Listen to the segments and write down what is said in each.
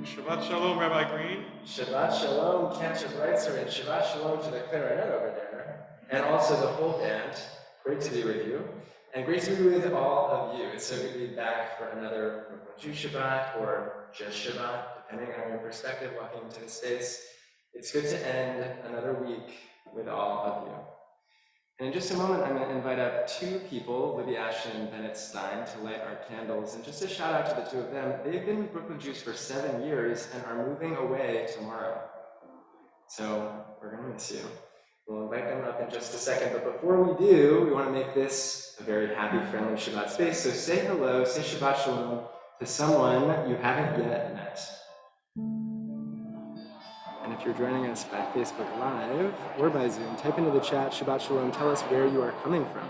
Shabbat Shalom, Rabbi Green. Shabbat Shalom, Cantor Breitzer, and Shabbat Shalom to the clarinet over there. And also the whole band. Great to be with you. And great to be with all of you. It's so good to be back for another Jewish Shabbat or just Shabbat, depending on your perspective walking into the space. It's good to end another week with all of you. And in just a moment, I'm going to invite up two people, Libby Ashton and Bennett Stein, to light our candles. And just a shout out to the two of them. They've been with Brooklyn Jews for 7 years and are moving away tomorrow. So we're going to miss you. We'll invite them up in just a second. But before we do, we want to make this a very happy, friendly Shabbat space. So say hello, say Shabbat Shalom to someone you haven't yet met. And if you're joining us by Facebook Live or by Zoom, type into the chat, Shabbat Shalom, tell us where you are coming from.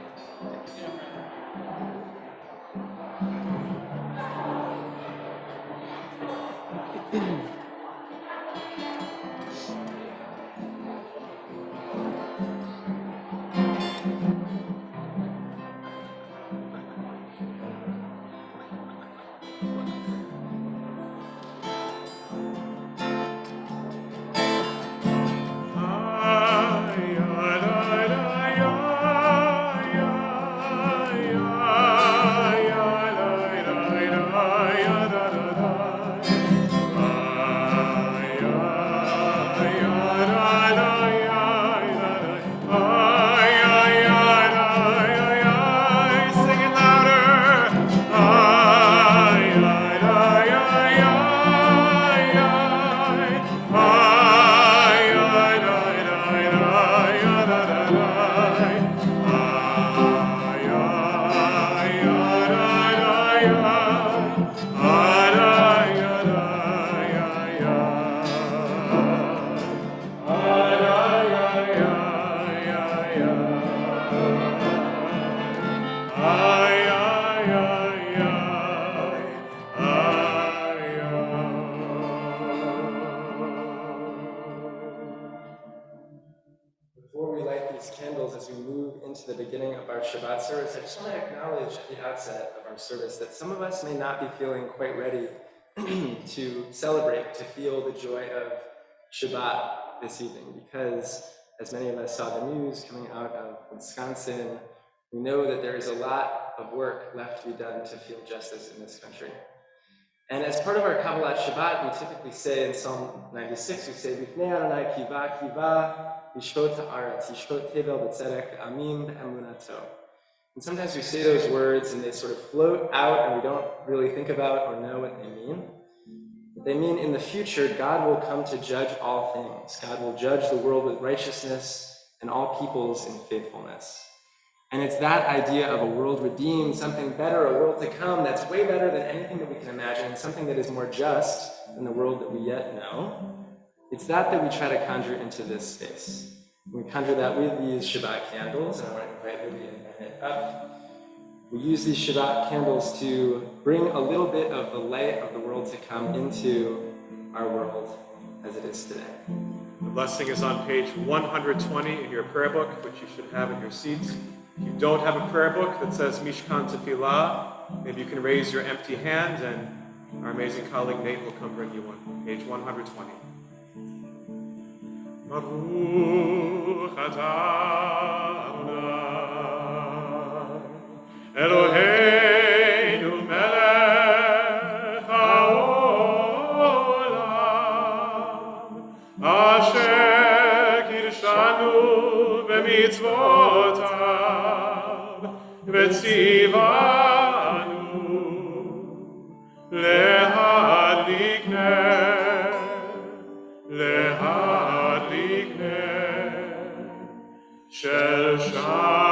service, I just want to acknowledge at the outset of our service that some of us may not be feeling quite ready to celebrate, to feel the joy of Shabbat this evening, because as many of us saw the news coming out of Wisconsin, we know that there is a lot of work left to be done to feel justice in this country. And as part of our Kabbalat Shabbat, we typically say in Psalm 96, we say, B'fnei Adonai kiva kiva, yishpot ha'aretz, yishpot tevel b'tzedek, amim b'emunato. And sometimes we say those words and they sort of float out and we don't really think about or know what they mean. But they mean in the future, God will come to judge all things. God will judge the world with righteousness and all peoples in faithfulness. And it's that idea of a world redeemed, something better, a world to come that's way better than anything that we can imagine, something that is more just than the world that we yet know. It's that we try to conjure into this space. We conjure that with these Shabbat candles, and I want to invite Libby and Bennett up. We use these Shabbat candles to bring a little bit of the light of the world to come into our world as it is today. The blessing is on page 120 in your prayer book, which you should have in your seats. If you don't have a prayer book that says Mishkan Tefillah, maybe you can raise your empty hand and our amazing colleague Nate will come bring you one. Page 120. Baruch atah Adonai Eloheinu melech haolam asher kirshanu b'mitzvotav v'tzivanu lehadlik ner shel Shabbat.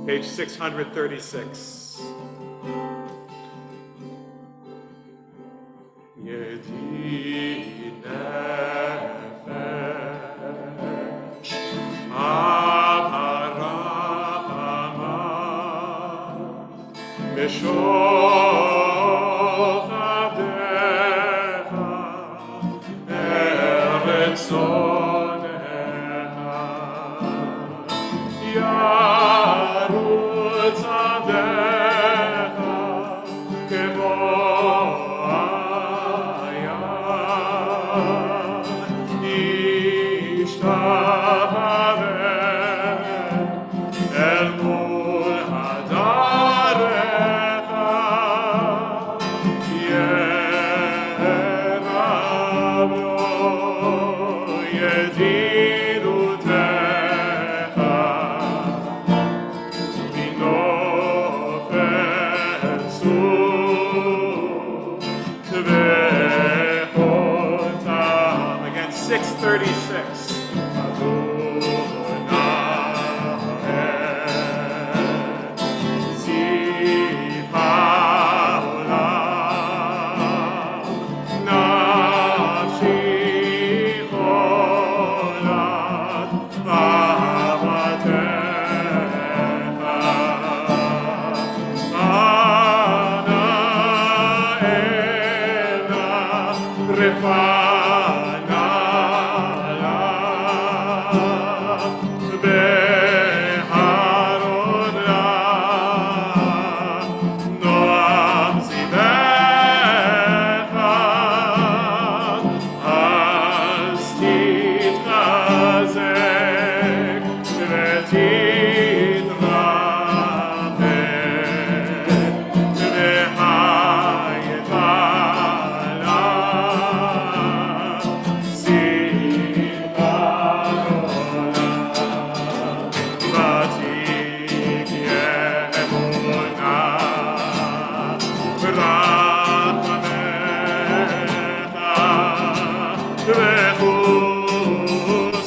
Page 636. Yedid nefesh avarachama mishor avdecha eretz zonecha yarutz avdecha kemo Again, 636.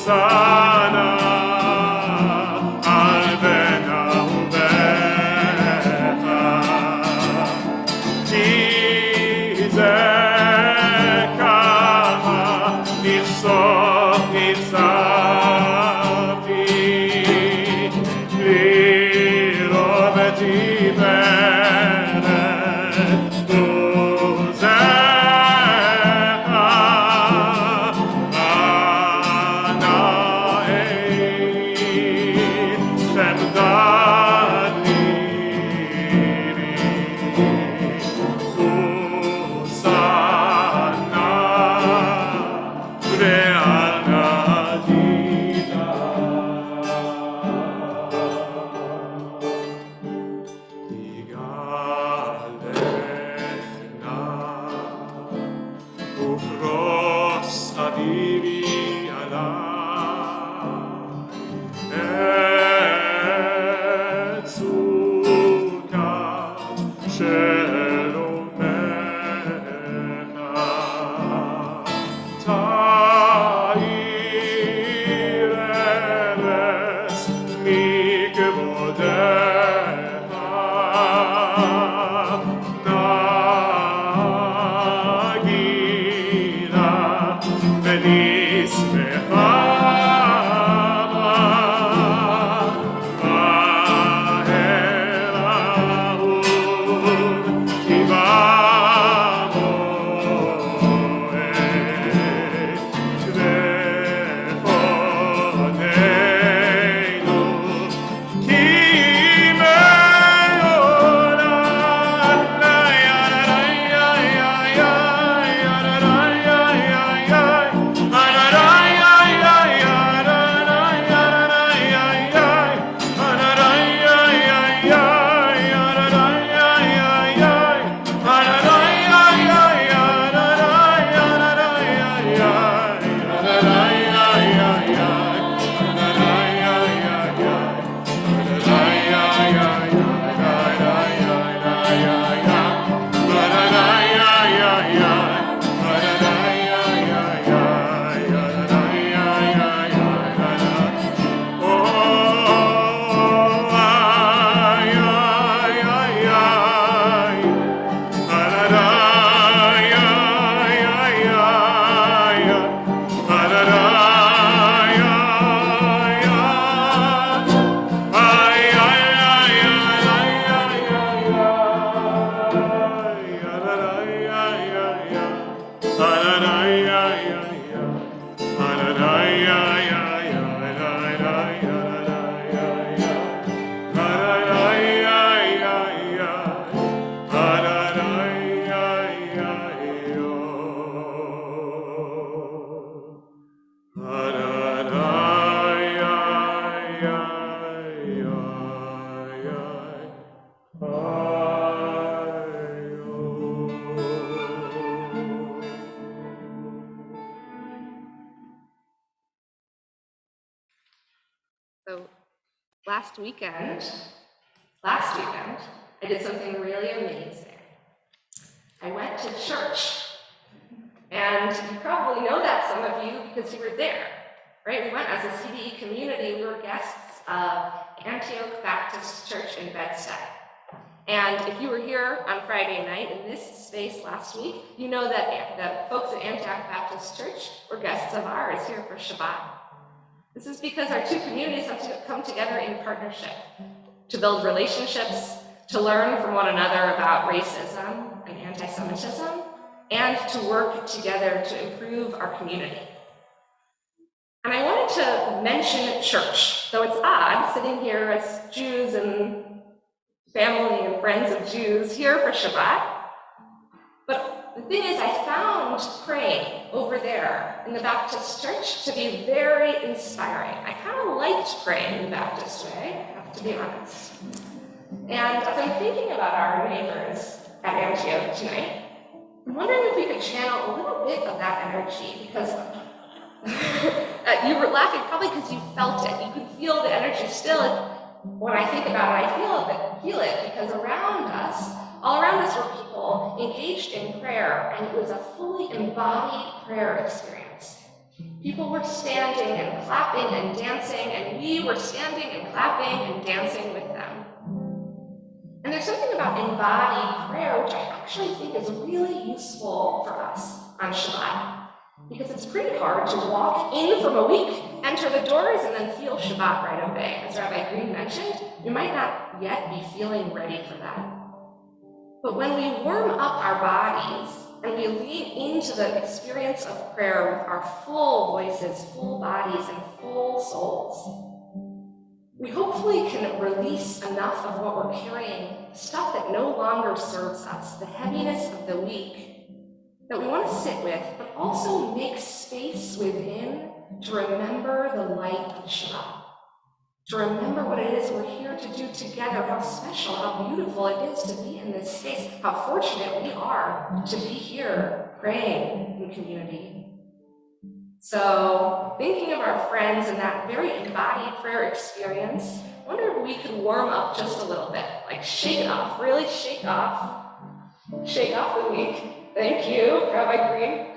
Sana So last weekend, I did something really amazing. I went to church. And you probably know that, some of you, because you were there, right? We went as a CBE community. We were guests of Antioch Baptist Church in Bed-Stuy. And if you were here on Friday night in this space last week, you know that the folks at Antioch Baptist Church were guests of ours here for Shabbat. This is because our two communities have to come together in partnership to build relationships, to learn from one another about racism and anti-Semitism, and to work together to improve our community. And I wanted to mention church, though it's odd sitting here as Jews and family and friends of Jews here for Shabbat. But the thing is, I found praying over there in the Baptist church to be very inspiring. I kind of liked praying in the Baptist way, I have to be honest. And as I'm thinking about our neighbors at Antioch tonight, I'm wondering if we could channel a little bit of that energy, because you were laughing probably because you felt it. You could feel the energy still. When I think about it, I feel it because all around us were people engaged in prayer, and it was a fully embodied prayer experience. People were standing and clapping and dancing, and we were standing and clapping and dancing with them. And there's something about embodied prayer which I actually think is really useful for us on Shabbat, because it's pretty hard to walk in from a week, enter the doors, and then feel Shabbat right away. As Rabbi Green mentioned, we might not yet be feeling ready for that. But when we warm up our bodies and we lean into the experience of prayer with our full voices, full bodies, and full souls, we hopefully can release enough of what we're carrying, stuff that no longer serves us, the heaviness of the week, that we want to sit with, but also make space within to remember the light of Shabbat, to remember what it is we're here to do together, how special, how beautiful it is to be in this space, how fortunate we are to be here praying in community. So, thinking of our friends and that very embodied prayer experience, I wonder if we could warm up just a little bit, like shake it off, really shake off the week. Thank you, Rabbi Green.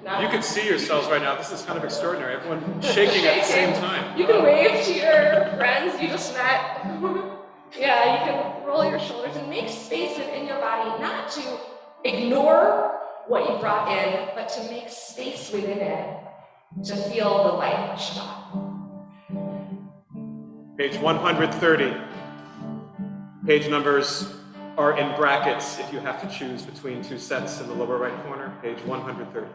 No? You can see yourselves right now. This is kind of extraordinary. Everyone shaking at the same time. You can wave to your friends you just met. Yeah, you can roll your shoulders and make space within your body, not to ignore what you brought in, but to make space within it to feel the light of Shabbat. Page 130. Page numbers are in brackets if you have to choose between two sets in the lower right corner. Page 130.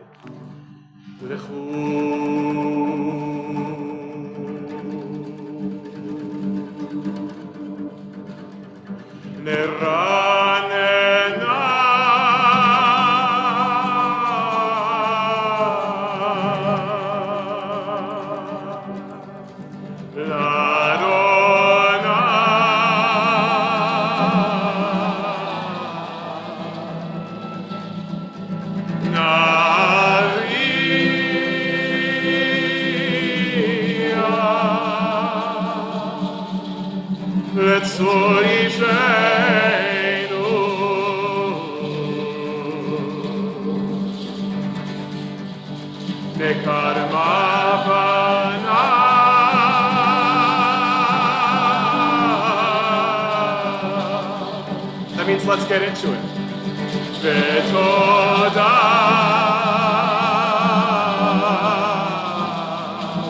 That means let's get into it.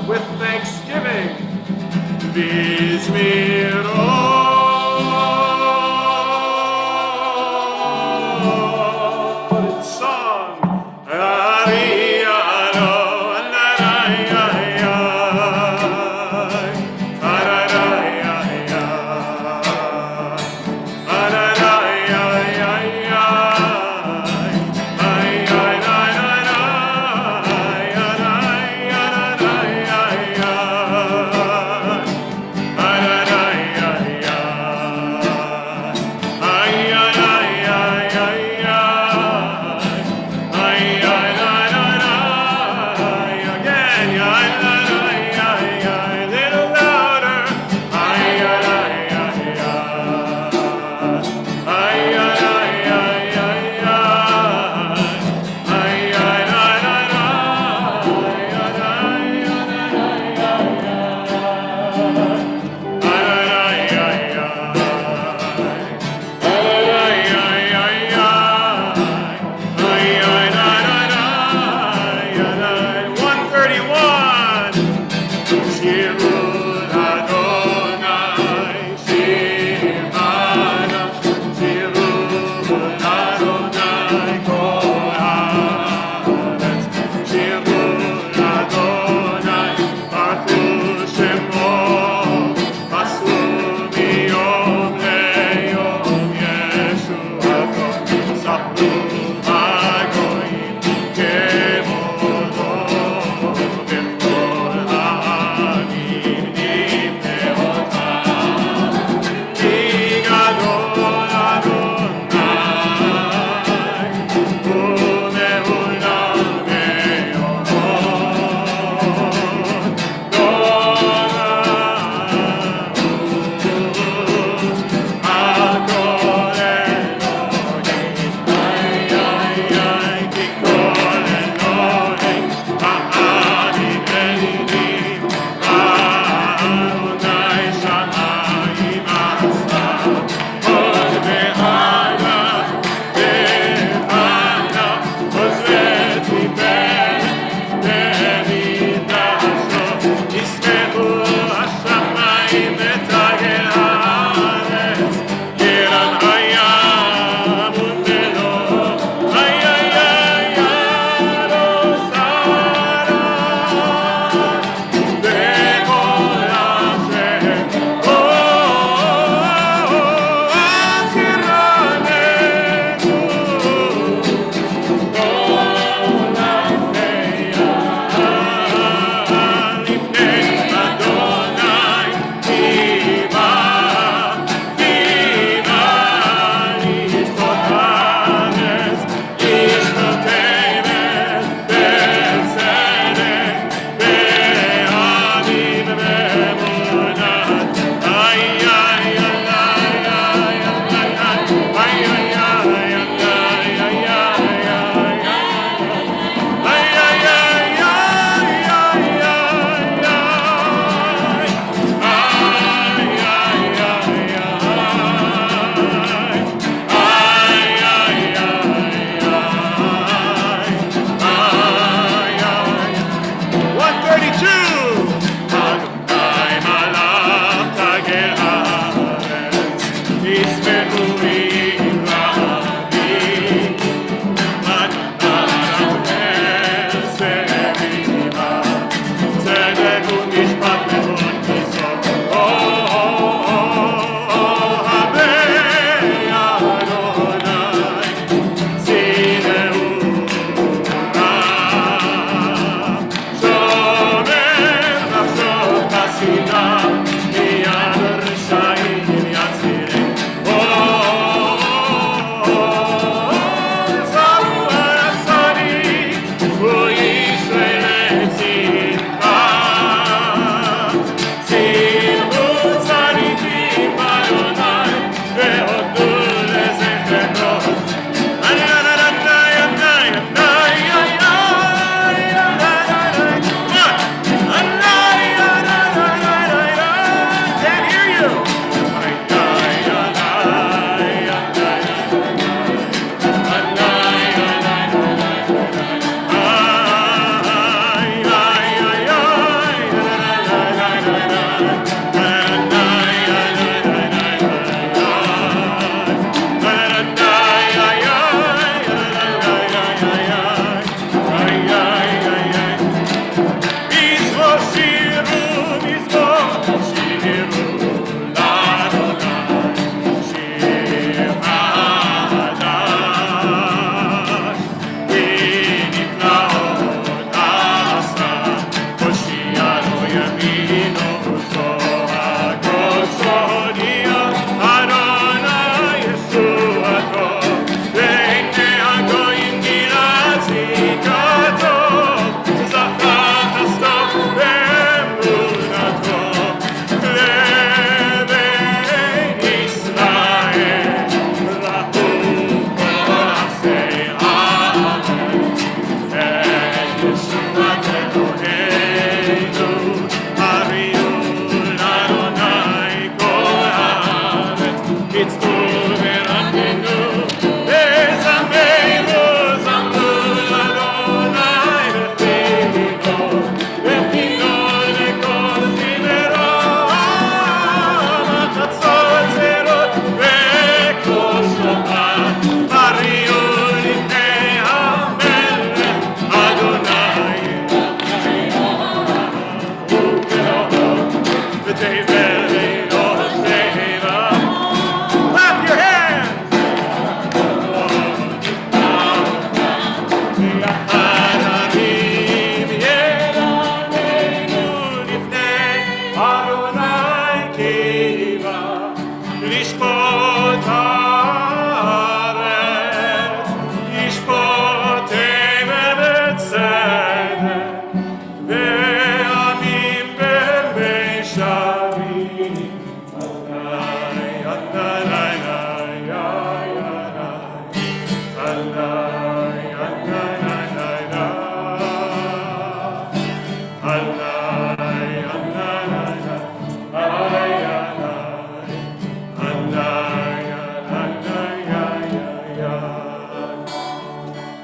With thanksgiving, song.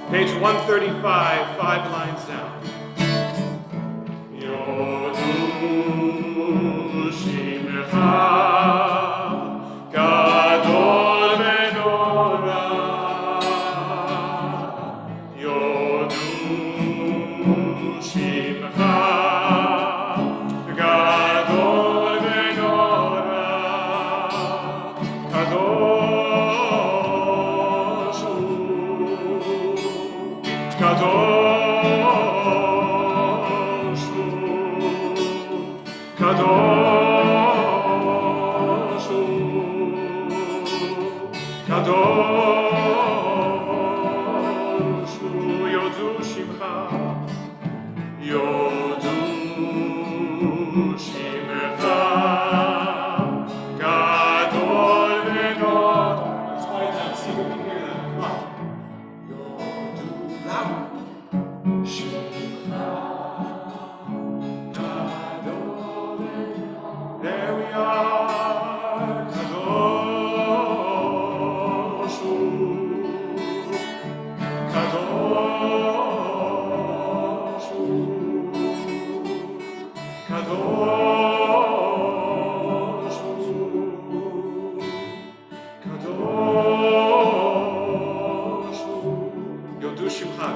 Page 135, 5 lines down.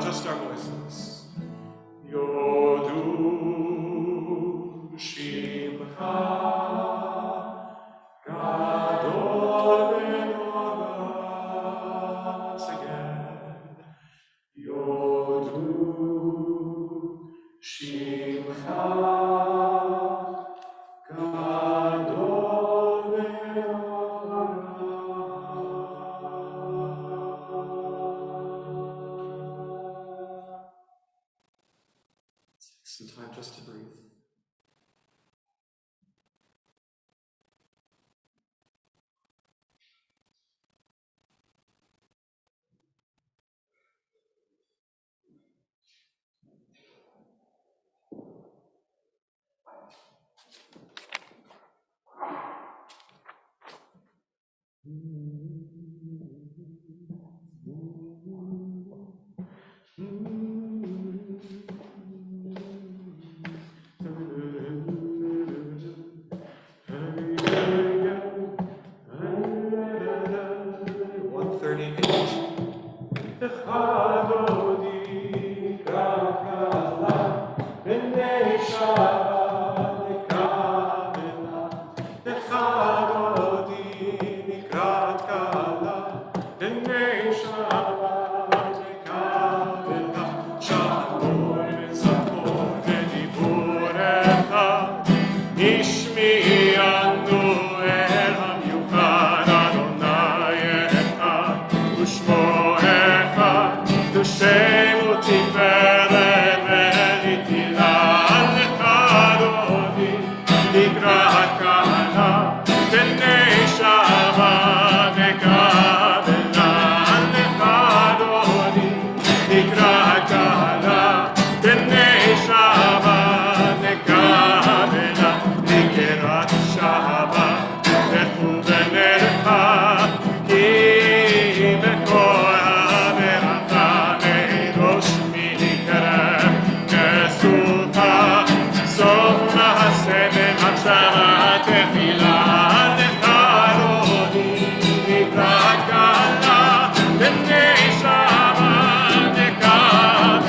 Just our voices. Yodu Shimcha Gadol V'Noras again. Yodu Shimcha Gadol V'Noras. Some time just to breathe. Kabbalat Shabbat Vayishlach Ki b'kol ha'melacha merosh mikra kesufa sof ma'aseh b'machshava tefila lecharoni mikrat kala b'nei Shabbat nekam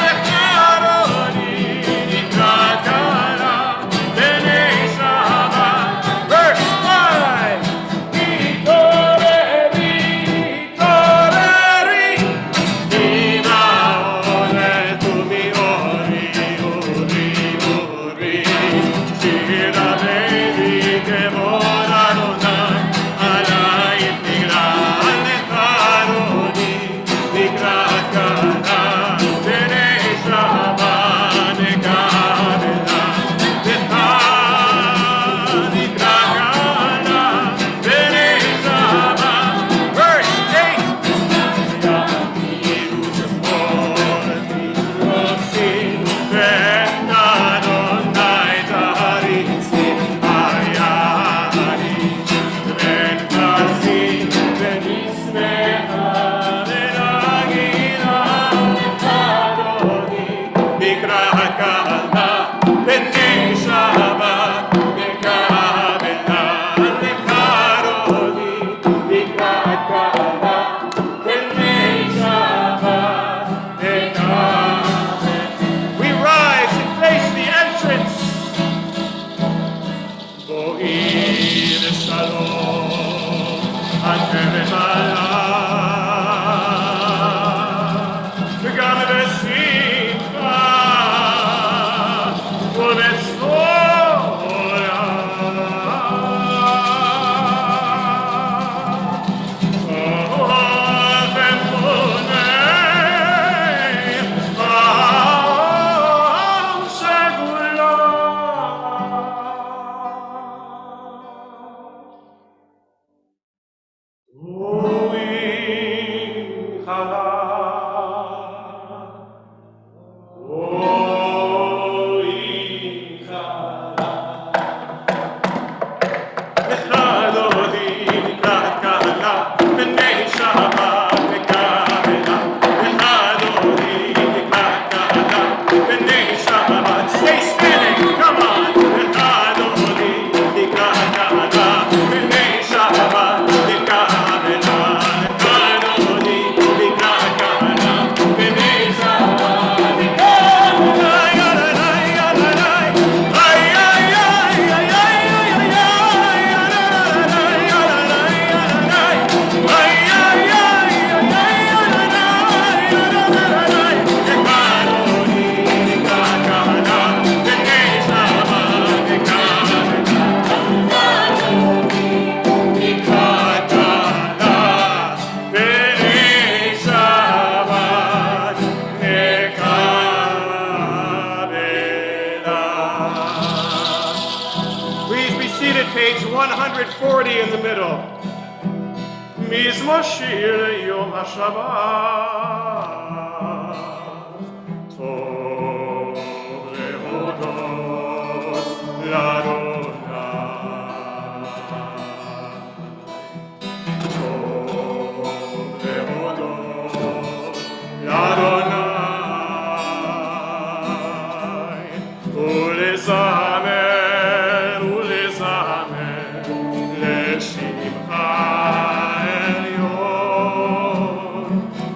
lecharoni mikrat kala b'nei Shabbat. Verse 5. Hitoreri, hitoreri, ima oret umiori, uri, uri, shira bevi kevod Adonai, alayim nigral lecharoni, nikrat kala, b'nei Shabbat nekabela, nikrat kala, b'nei Shabbat. Verse 8. Yahiru tzemor tirotzim, ben Adonai taritzim, hayari, ben kazim, ben yismecha, ben agila, lecharoni, mikrat kala, b'nei Shabbat, nekabela, lecharoni, mikrat kala, b'nei Shabbat, nekabela. We rise and face the entrance. Bo'im shalom, Hashem malach, v'gam b'simcha, u'b'tzorah. Stay standing, come on. Please be seated, page 140 in the middle. Mizmor Shir Yom HaShabbat Tov lehodot l'Adonai Tov lehodot l'Adonai Ulezamer l'Shimcha Elyon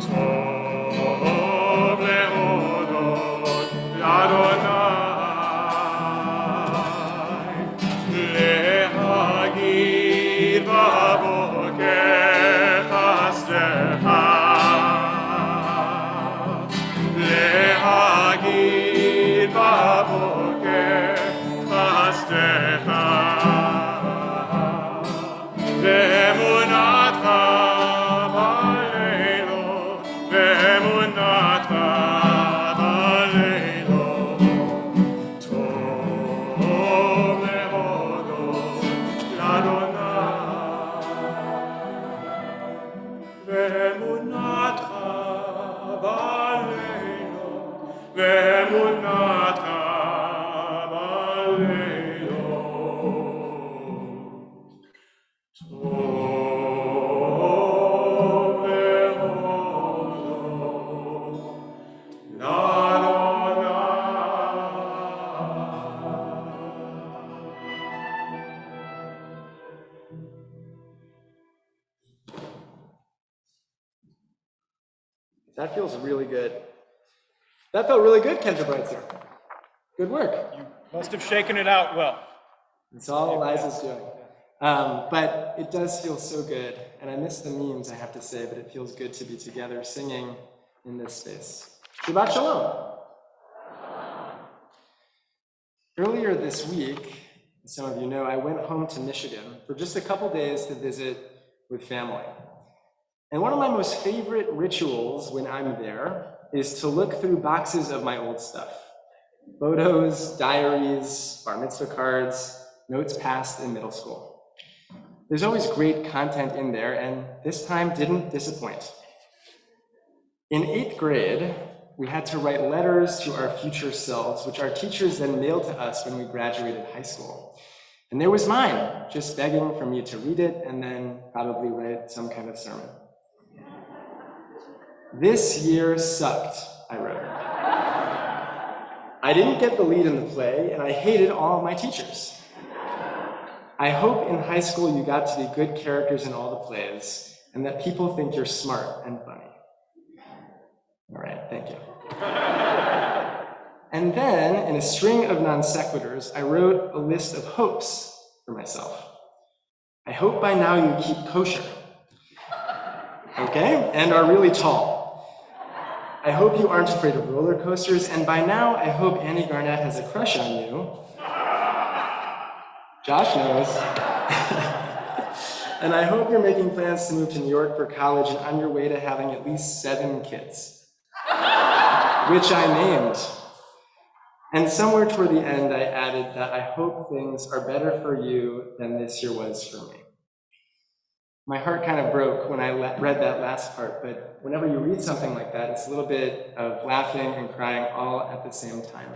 Tov lehodot l'Adonai Lehagid b'boker chasdecha Lehagid b'boker chasdecha Ve'emunatcha b'leilos Ve'emunatcha b'leilos Tov lehodot That feels really good. That felt really good, Kendra Breitzer. Good work. You must have shaken it out well. It's all Eliza's doing. But it does feel so good, and I miss the memes, I have to say, but it feels good to be together singing in this space. Shabbat Shalom. Earlier this week, as some of you know, I went home to Michigan for just a couple days to visit with family. And one of my most favorite rituals when I'm there is to look through boxes of my old stuff. Photos, diaries, bar mitzvah cards, notes passed in middle school. There's always great content in there, and this time didn't disappoint. In 8th grade, we had to write letters to our future selves, which our teachers then mailed to us when we graduated high school. And there was mine, just begging for me to read it and then probably write some kind of sermon. "This year sucked," I wrote. "I didn't get the lead in the play, and I hated all of my teachers. I hope in high school you got to be good characters in all the plays, and that people think you're smart and funny." All right, thank you. And then, in a string of non sequiturs, I wrote a list of hopes for myself. "I hope by now you keep kosher, okay, and are really tall. I hope you aren't afraid of roller coasters, and by now I hope Annie Garnett has a crush on you." Josh knows. "And I hope you're making plans to move to New York for college and on your way to having at least 7 kids, which I named. And somewhere toward the end, I added that I hope things are better for you than this year was for me." My heart kind of broke when I read that last part, but whenever you read something like that, it's a little bit of laughing and crying all at the same time.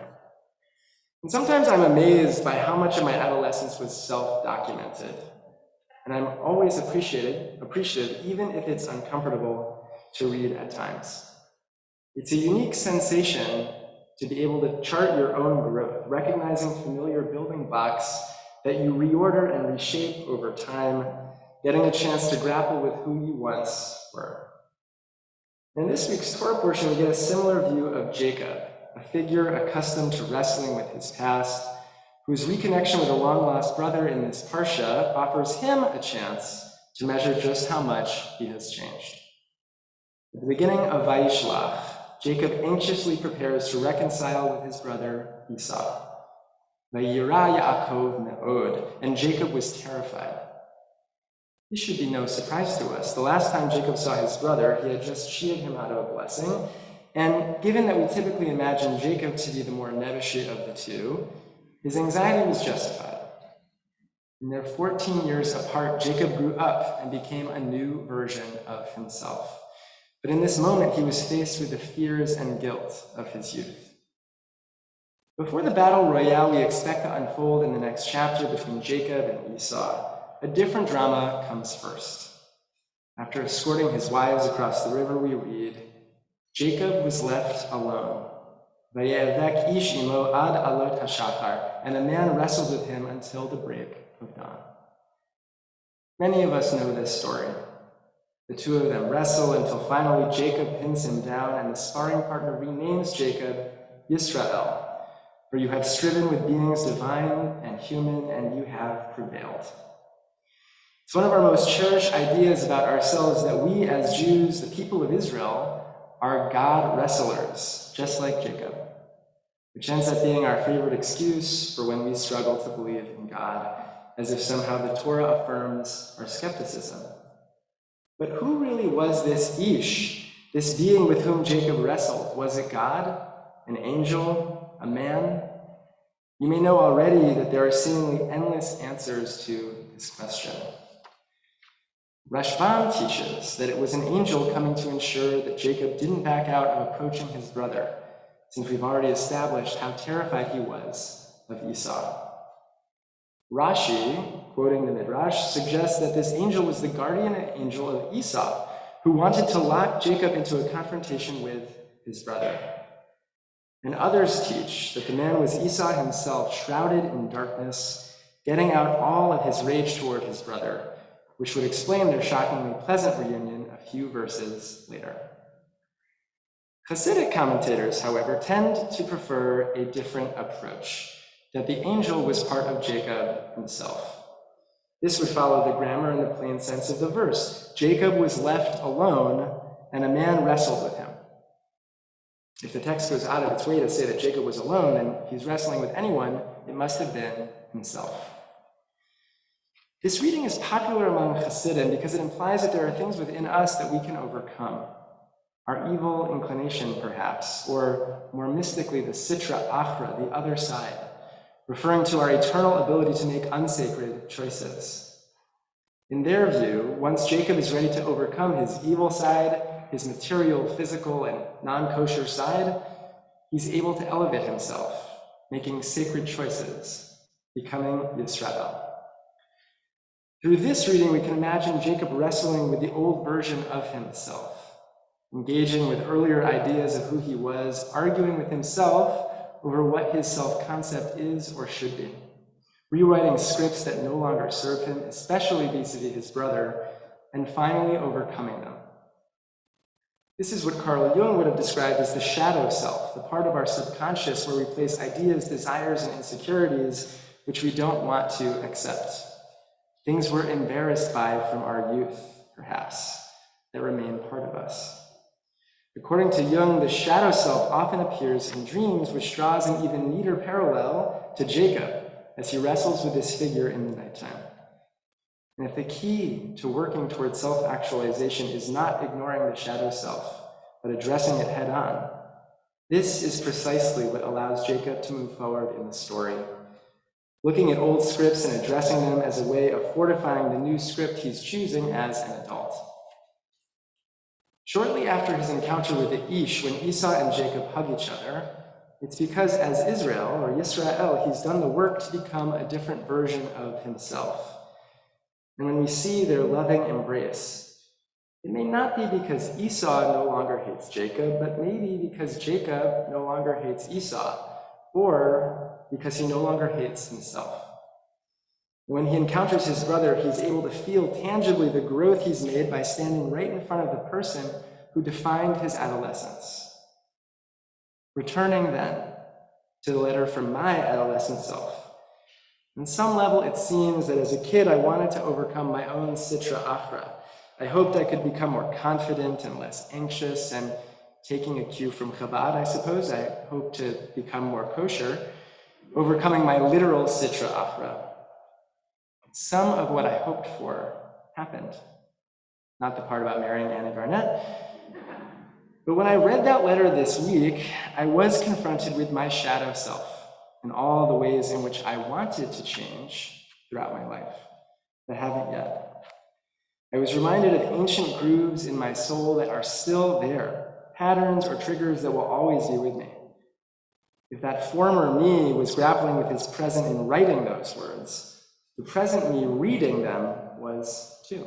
And sometimes I'm amazed by how much of my adolescence was self-documented. And I'm always appreciative, even if it's uncomfortable to read at times. It's a unique sensation to be able to chart your own growth, recognizing familiar building blocks that you reorder and reshape over time, getting a chance to grapple with who you once were. In this week's Torah portion, we get a similar view of Jacob, a figure accustomed to wrestling with his past, whose reconnection with a long-lost brother in this parsha offers him a chance to measure just how much he has changed. At the beginning of Vayishlach, Jacob anxiously prepares to reconcile with his brother Esau. Vayira Yaakov me'od, and Jacob was terrified. This should be no surprise to us. The last time Jacob saw his brother, he had just cheated him out of a blessing, and given that we typically imagine Jacob to be the more nebuchadnezzar of the two, his anxiety was justified. In their 14 years apart, Jacob grew up and became a new version of himself. But in this moment, he was faced with the fears and guilt of his youth. Before the battle royale we expect to unfold in the next chapter between Jacob and Esau, a different drama comes first. After escorting his wives across the river, we read, "Jacob was left alone. Vayevek ish imo ad alot hashachar, and a man wrestled with him until the break of dawn." Many of us know this story. The two of them wrestle until finally Jacob pins him down, and the sparring partner renames Jacob Yisrael, for you have striven with beings divine and human, and you have prevailed. It's one of our most cherished ideas about ourselves that we as Jews, the people of Israel, are God wrestlers, just like Jacob, which ends up being our favorite excuse for when we struggle to believe in God, as if somehow the Torah affirms our skepticism. But who really was this Ish, this being with whom Jacob wrestled? Was it God, an angel, a man? You may know already that there are seemingly endless answers to this question. Rashbam teaches that it was an angel coming to ensure that Jacob didn't back out of approaching his brother, since we've already established how terrified he was of Esau. Rashi, quoting the Midrash, suggests that this angel was the guardian angel of Esau, who wanted to lock Jacob into a confrontation with his brother. And others teach that the man was Esau himself, shrouded in darkness, getting out all of his rage toward his brother, which would explain their shockingly pleasant reunion a few verses later. Hasidic commentators, however, tend to prefer a different approach, that the angel was part of Jacob himself. This would follow the grammar and the plain sense of the verse. Jacob was left alone, and a man wrestled with him. If the text goes out of its way to say that Jacob was alone and he's wrestling with anyone, it must have been himself. This reading is popular among Hasidim because it implies that there are things within us that we can overcome. Our evil inclination, perhaps, or more mystically, the sitra achra, the other side, referring to our eternal ability to make unsacred choices. In their view, once Jacob is ready to overcome his evil side, his material, physical, and non-kosher side, he's able to elevate himself, making sacred choices, becoming Yisrael. Through this reading, we can imagine Jacob wrestling with the old version of himself, engaging with earlier ideas of who he was, arguing with himself over what his self-concept is or should be, rewriting scripts that no longer serve him, especially vis-a-vis his brother, and finally overcoming them. This is what Carl Jung would have described as the shadow self, the part of our subconscious where we place ideas, desires, and insecurities which we don't want to accept. Things we're embarrassed by from our youth, perhaps, that remain part of us. According to Jung, the shadow self often appears in dreams, which draws an even neater parallel to Jacob as he wrestles with this figure in the nighttime. And if the key to working towards self-actualization is not ignoring the shadow self, but addressing it head on, this is precisely what allows Jacob to move forward in the story. Looking at old scripts and addressing them as a way of fortifying the new script he's choosing as an adult. Shortly after his encounter with the Ish, when Esau and Jacob hug each other, it's because as Israel, or Yisrael, he's done the work to become a different version of himself. And when we see their loving embrace, it may not be because Esau no longer hates Jacob, but maybe because Jacob no longer hates Esau, or because he no longer hates himself. When he encounters his brother, he's able to feel tangibly the growth he's made by standing right in front of the person who defined his adolescence. Returning then to the letter from my adolescent self. On some level, it seems that as a kid, I wanted to overcome my own sitra achra. I hoped I could become more confident and less anxious, and taking a cue from Chabad, I suppose, I hoped to become more kosher, overcoming my literal sitra achra. Some of what I hoped for happened. Not the part about marrying Annie Garnett. But when I read that letter this week, I was confronted with my shadow self and all the ways in which I wanted to change throughout my life, but haven't yet. I was reminded of ancient grooves in my soul that are still there, patterns or triggers that will always be with me. If that former me was grappling with his present in writing those words, the present me reading them was too.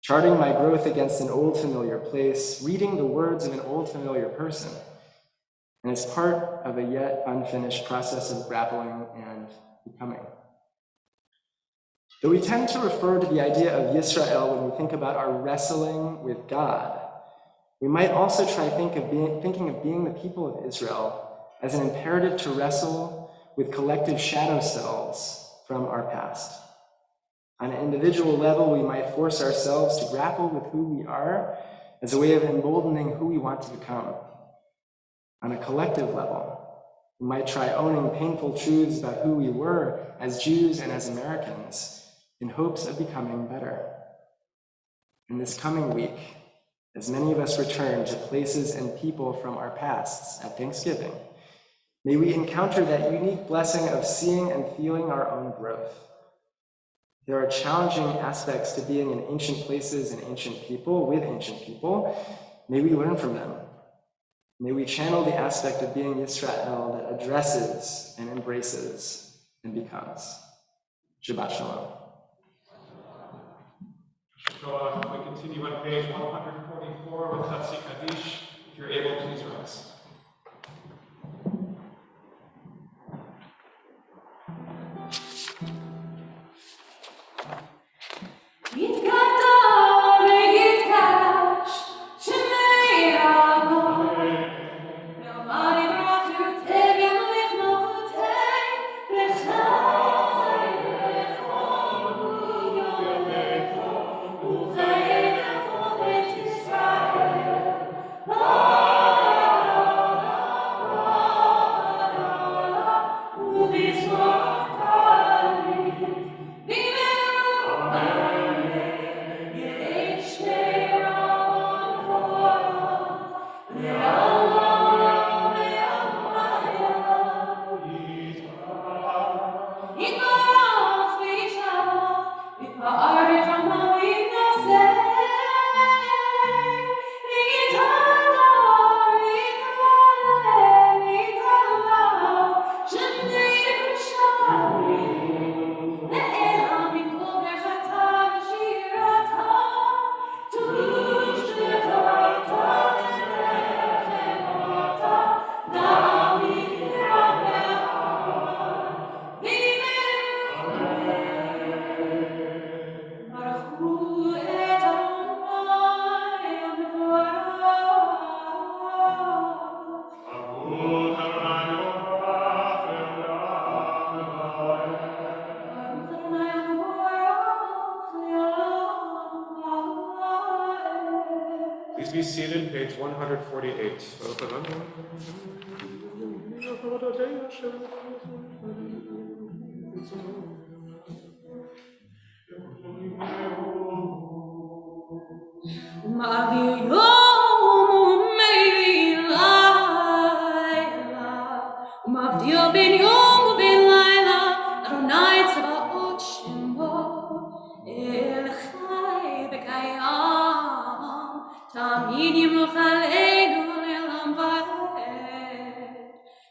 Charting my growth against an old familiar place, reading the words of an old familiar person. And it's part of a yet unfinished process of grappling and becoming. Though we tend to refer to the idea of Yisrael when we think about our wrestling with God, we might also try thinking of being the people of Israel as an imperative to wrestle with collective shadow selves from our past. On an individual level, we might force ourselves to grapple with who we are as a way of emboldening who we want to become. On a collective level, we might try owning painful truths about who we were as Jews and as Americans in hopes of becoming better. In this coming week, as many of us return to places and people from our pasts at Thanksgiving, may we encounter that unique blessing of seeing and feeling our own growth. There are challenging aspects to being in ancient places and ancient people, with ancient people. May we learn from them. May we channel the aspect of being Yisrael that addresses and embraces and becomes. Shabbat Shalom. So we continue on page 144 with Chatzi Kaddish. If you're able, please rise. Yitgadol v'yitkadosh Shemei Rabo Please be seated, page 148.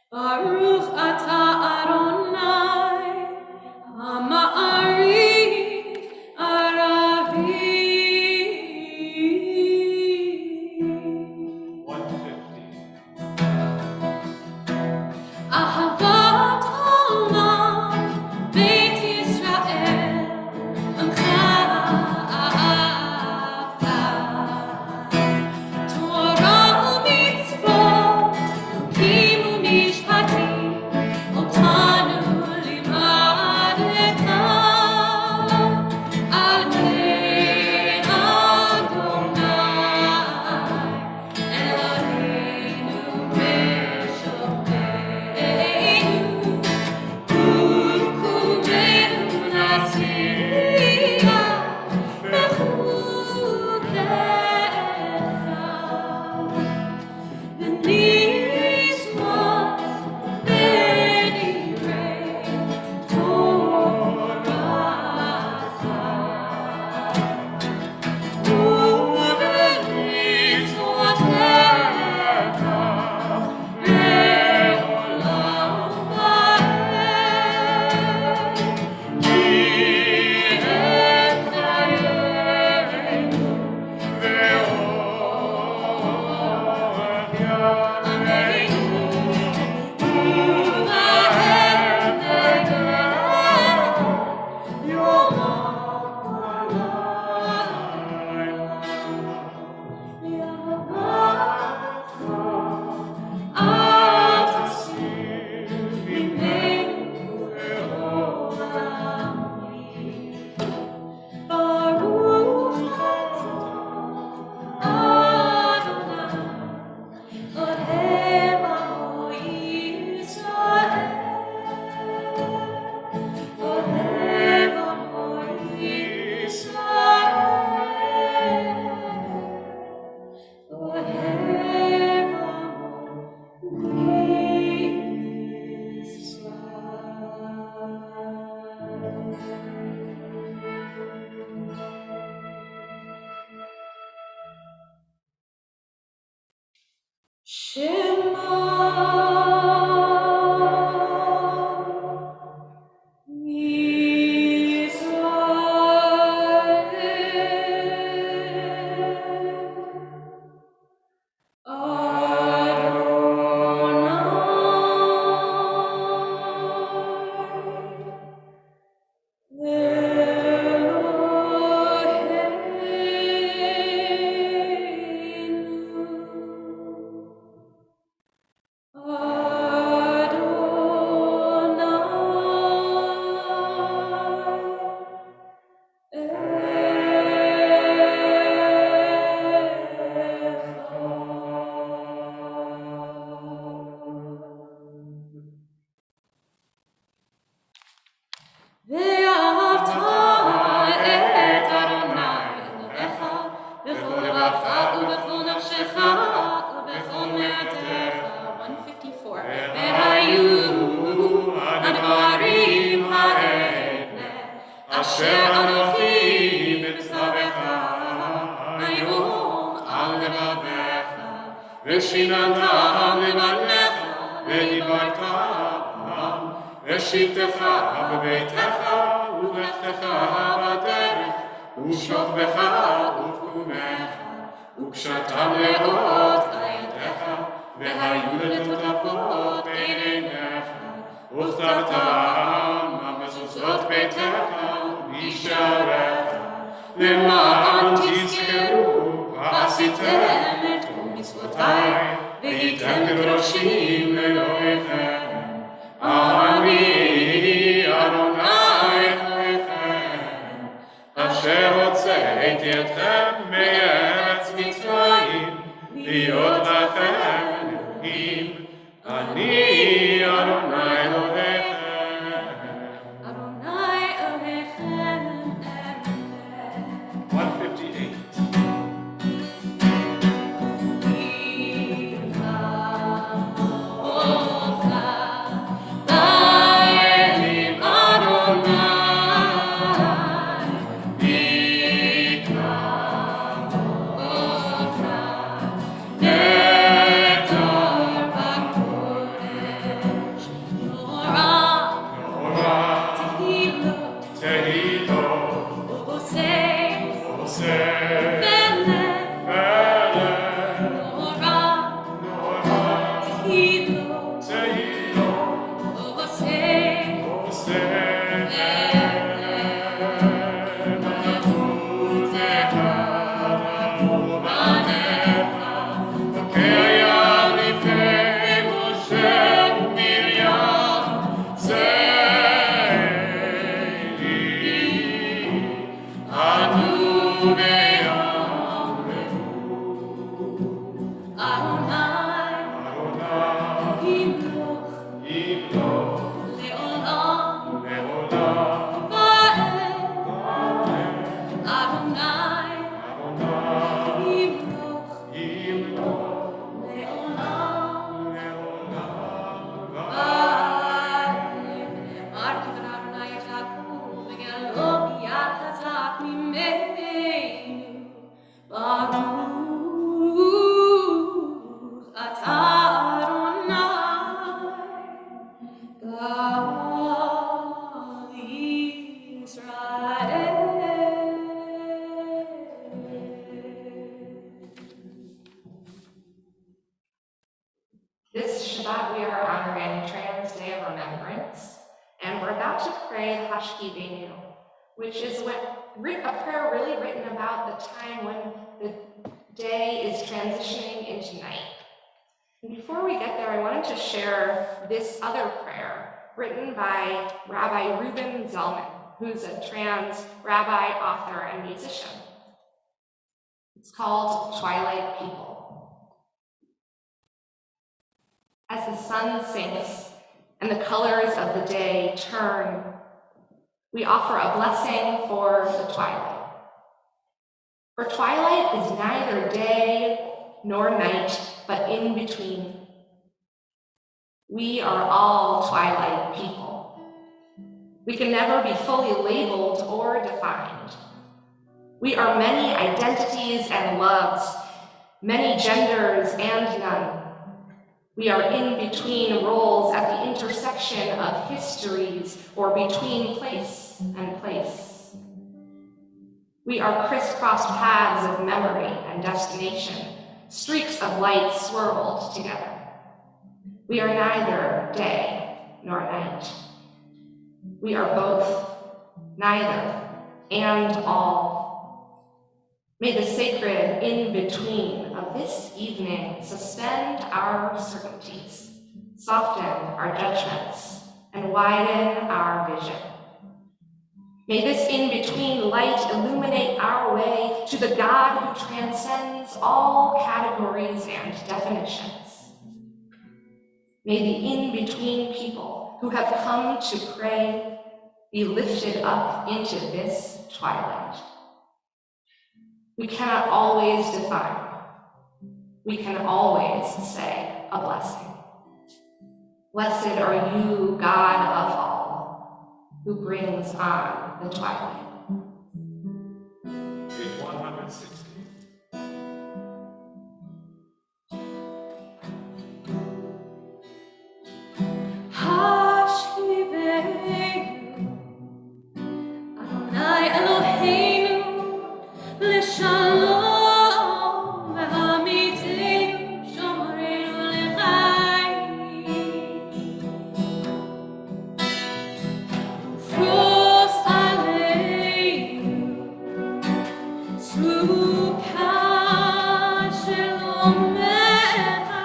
Baruch atah Adonai, Ha'ma'arif Aravi. 150. Ahavat Olam, Beit Yisrael, Torah u'mitzvot, Hukim u'mishpatim, Otanu limadeta, Adonai, Eloheinu v'shoteinu, U'kumeinu nasiya, Bechukecha. Ve'ahavta אשר אנוכי בצווך היום על לבביך, ושיננת לבניך ודיברת ושבתך בביתך ובלכתך בדרך ושוכבך ובקומך וקשרתם לאות על ידיך והיו לטוטפות בין עיניך וכתבתם המזוזות ביתך ובשעריך למען תזכרו ועשיתם את כל מצוותיי והייתם קדושים לאלוהיכם. אני אדוני אלוהיכם אשר הוצאתי אתכם מארץ מצרים להיות לכם אלוהים. אני אדוני אלוהיכם. אדוני אלוהיכם אמת. 158. This Shabbat we are honoring Trans Day of Remembrance, and we're about to pray the Hashkivenu, which is a prayer really written about the time when the day is transitioning into night. And before we get there, I wanted to share this other prayer written by Rabbi Reuben Zellman, who's a trans rabbi, author, and musician. It's called Twilight People. As the sun sinks and the colors of the day turn, we offer a blessing for the twilight. For twilight is neither day nor night, but in between. We are all twilight people. We can never be fully labeled or defined. We are many identities and loves, many genders and none. We are in between roles at the intersection of histories or between place and place. We are crisscrossed paths of memory and destination, streaks of light swirled together. We are neither day nor night. We are both, neither, and all. May the sacred in-between of this evening suspend our certainties, soften our judgments, and widen our vision. May this in-between light illuminate our way to the God who transcends all categories and definitions. May the in-between people who have come to pray be lifted up into this twilight. We cannot always define. We can always say a blessing. Blessed are you, God of all, who brings on the twilight. Page 160. Adonai Eloheinu, l'shalom, v'hamitenu, shomreinu l'chayim. Frost aleinu, sluka shelomecha,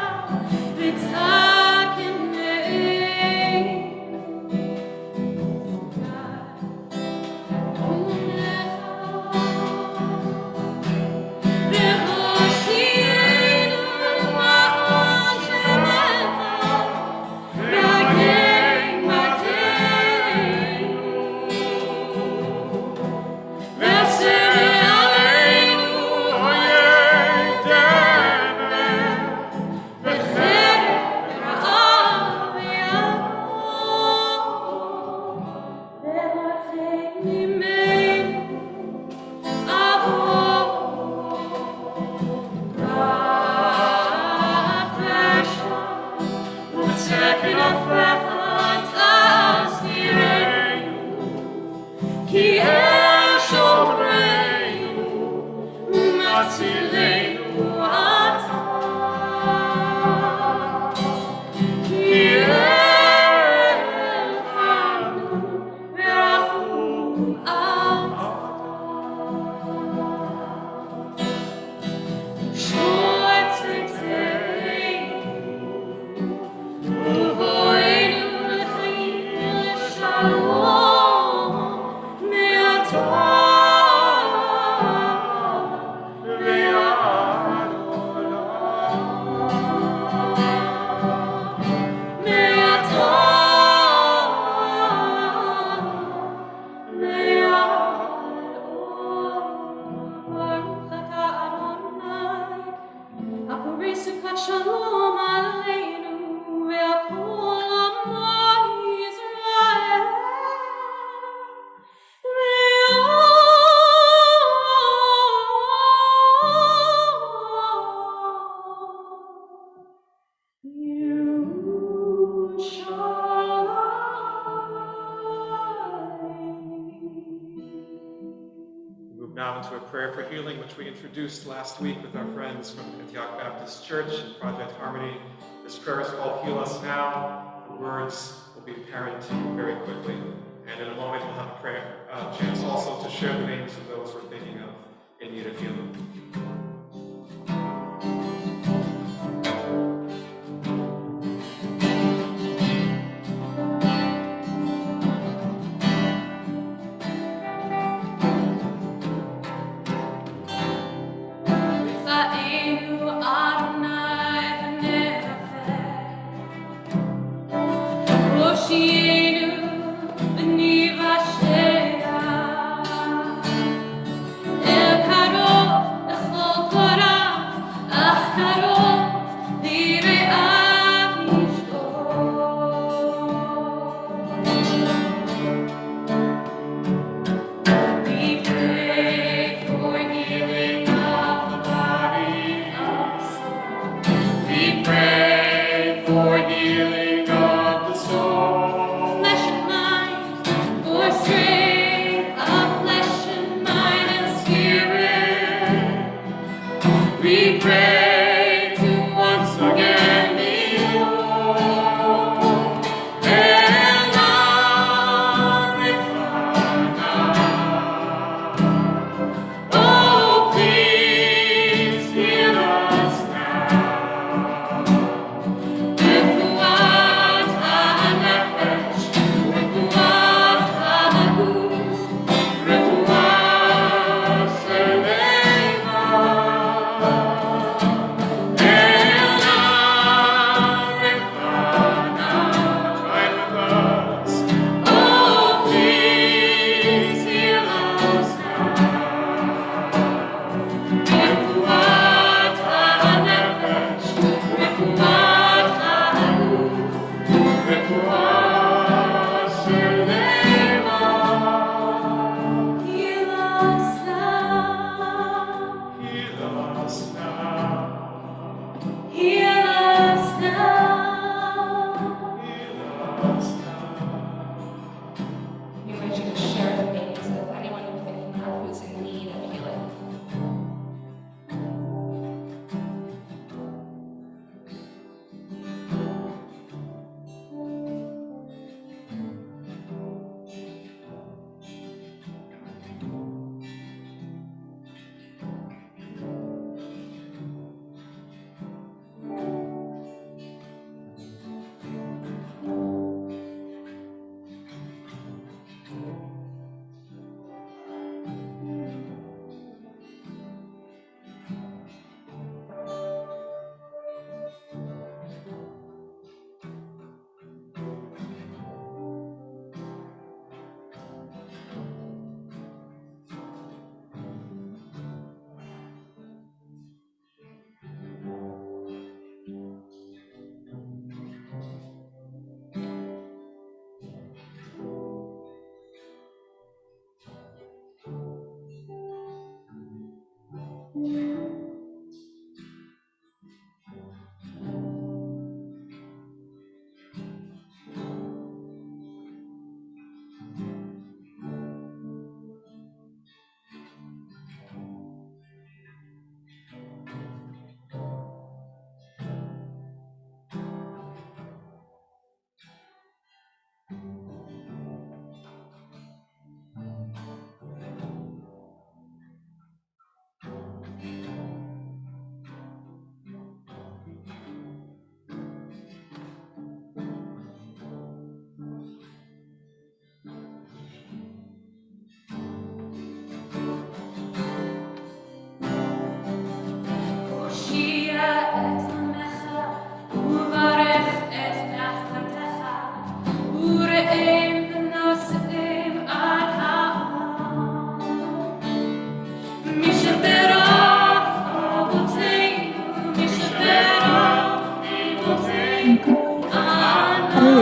Shalom aleinu ve'apol amai Yisrael We move now into a prayer for healing, which we introduced last week with our friends from Antioch Baptist Church and Project Harmony. This prayer is called Heal Us Now. The words will be apparent to you very quickly. And in a moment, we'll have a prayer chance also to share the names of those we're thinking of in need of healing. El Karo,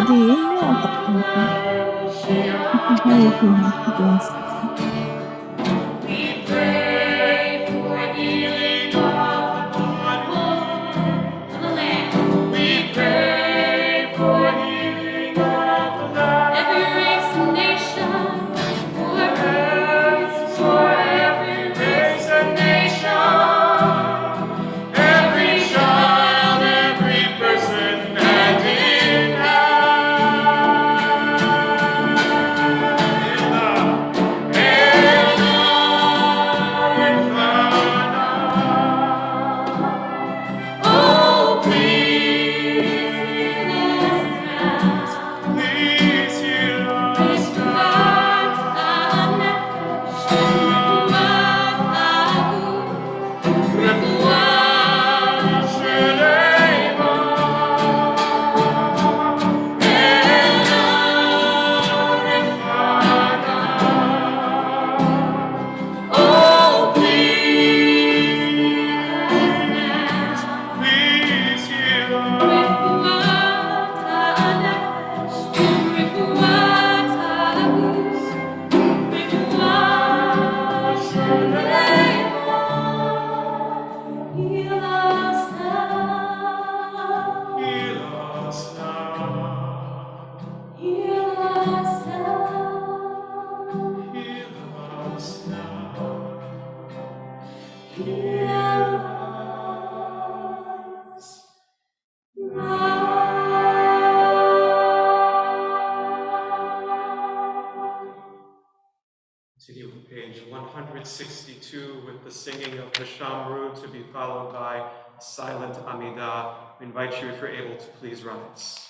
We pray for healing of the body, of the land. We pray for healing of the land. Every race and nation, for every race and nation, every child, every person, hand in Oh, please heal us now. Please heal us Oh, please heal us now. Heal us now. Heal us now. Heal us Continue with page 162 with the singing of the Shamru to be followed by a silent Amidah. We invite you, if you're able, to please rise.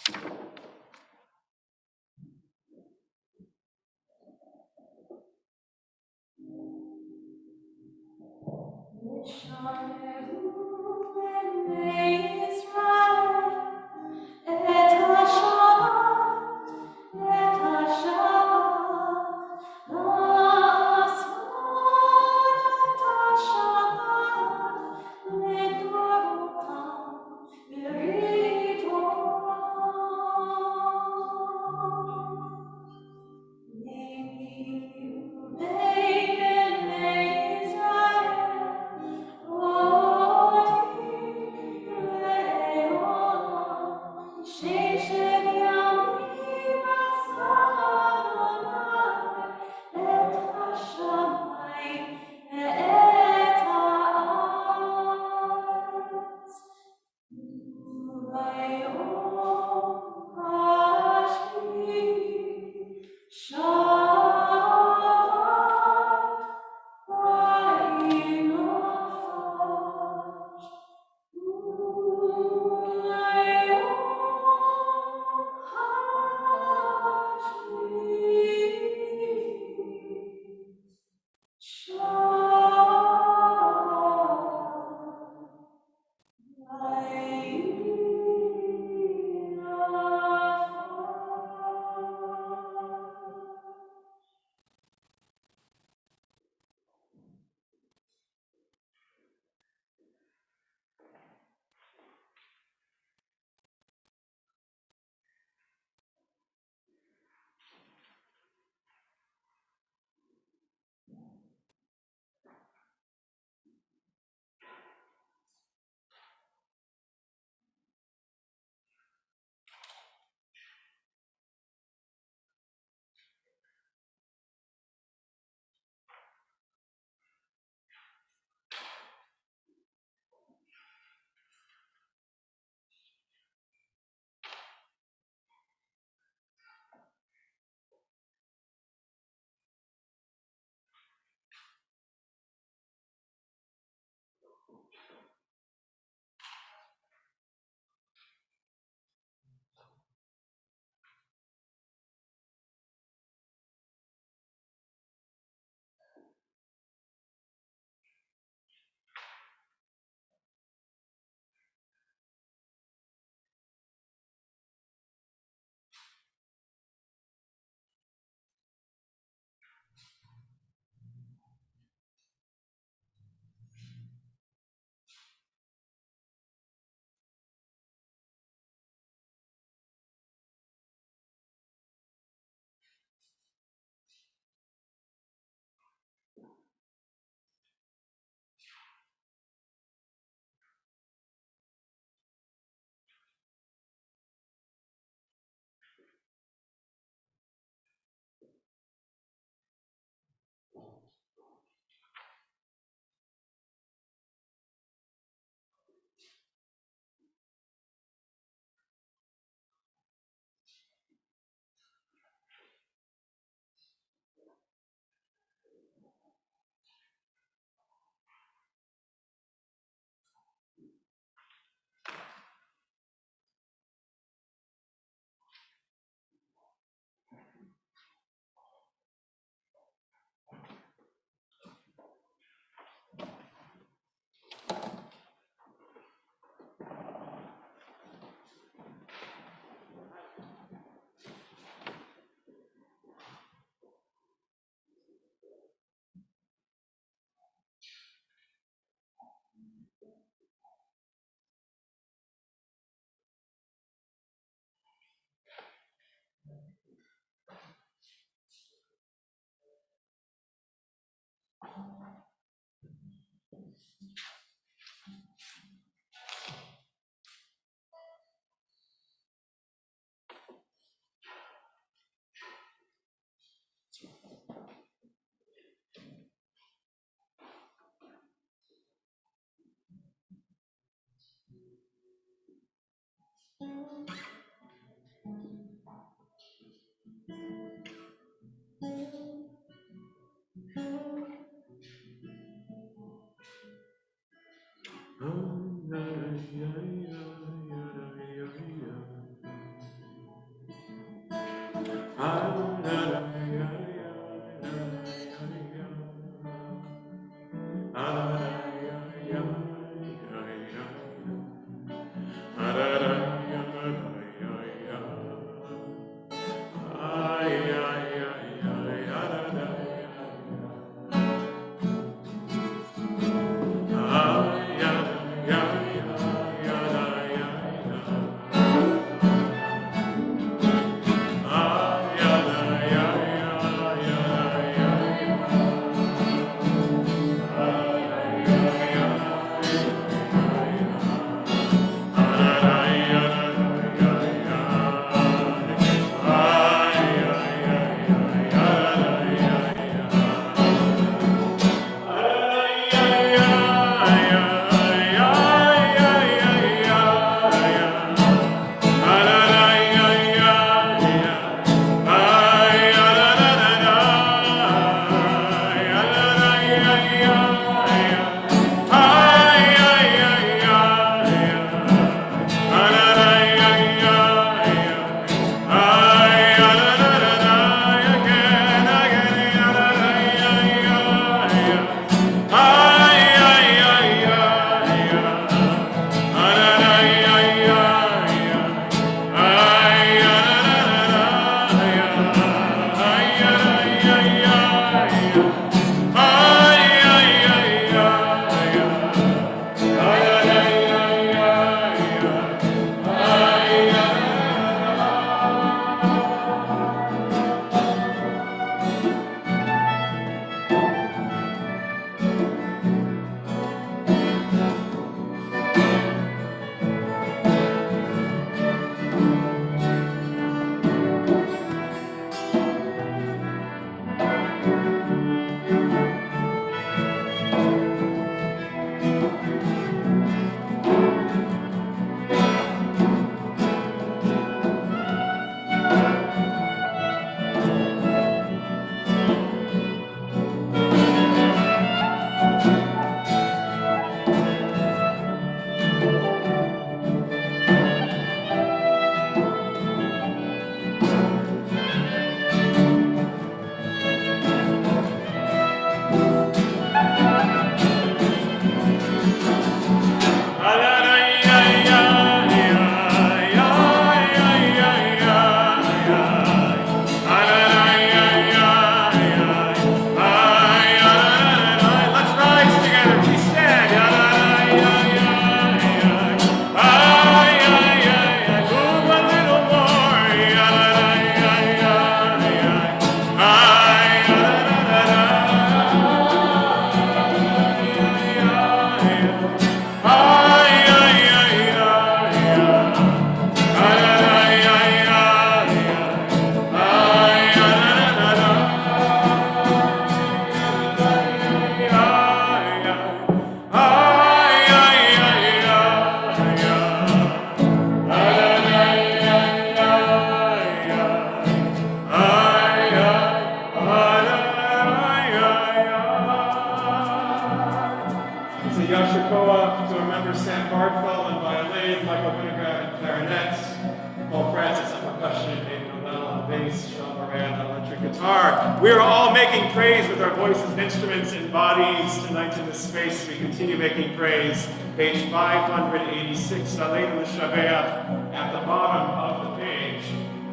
We are all making praise with our voices and instruments and bodies tonight in this space. We continue making praise. Page 586, Aleinu L'Shabeach, at the bottom of the page.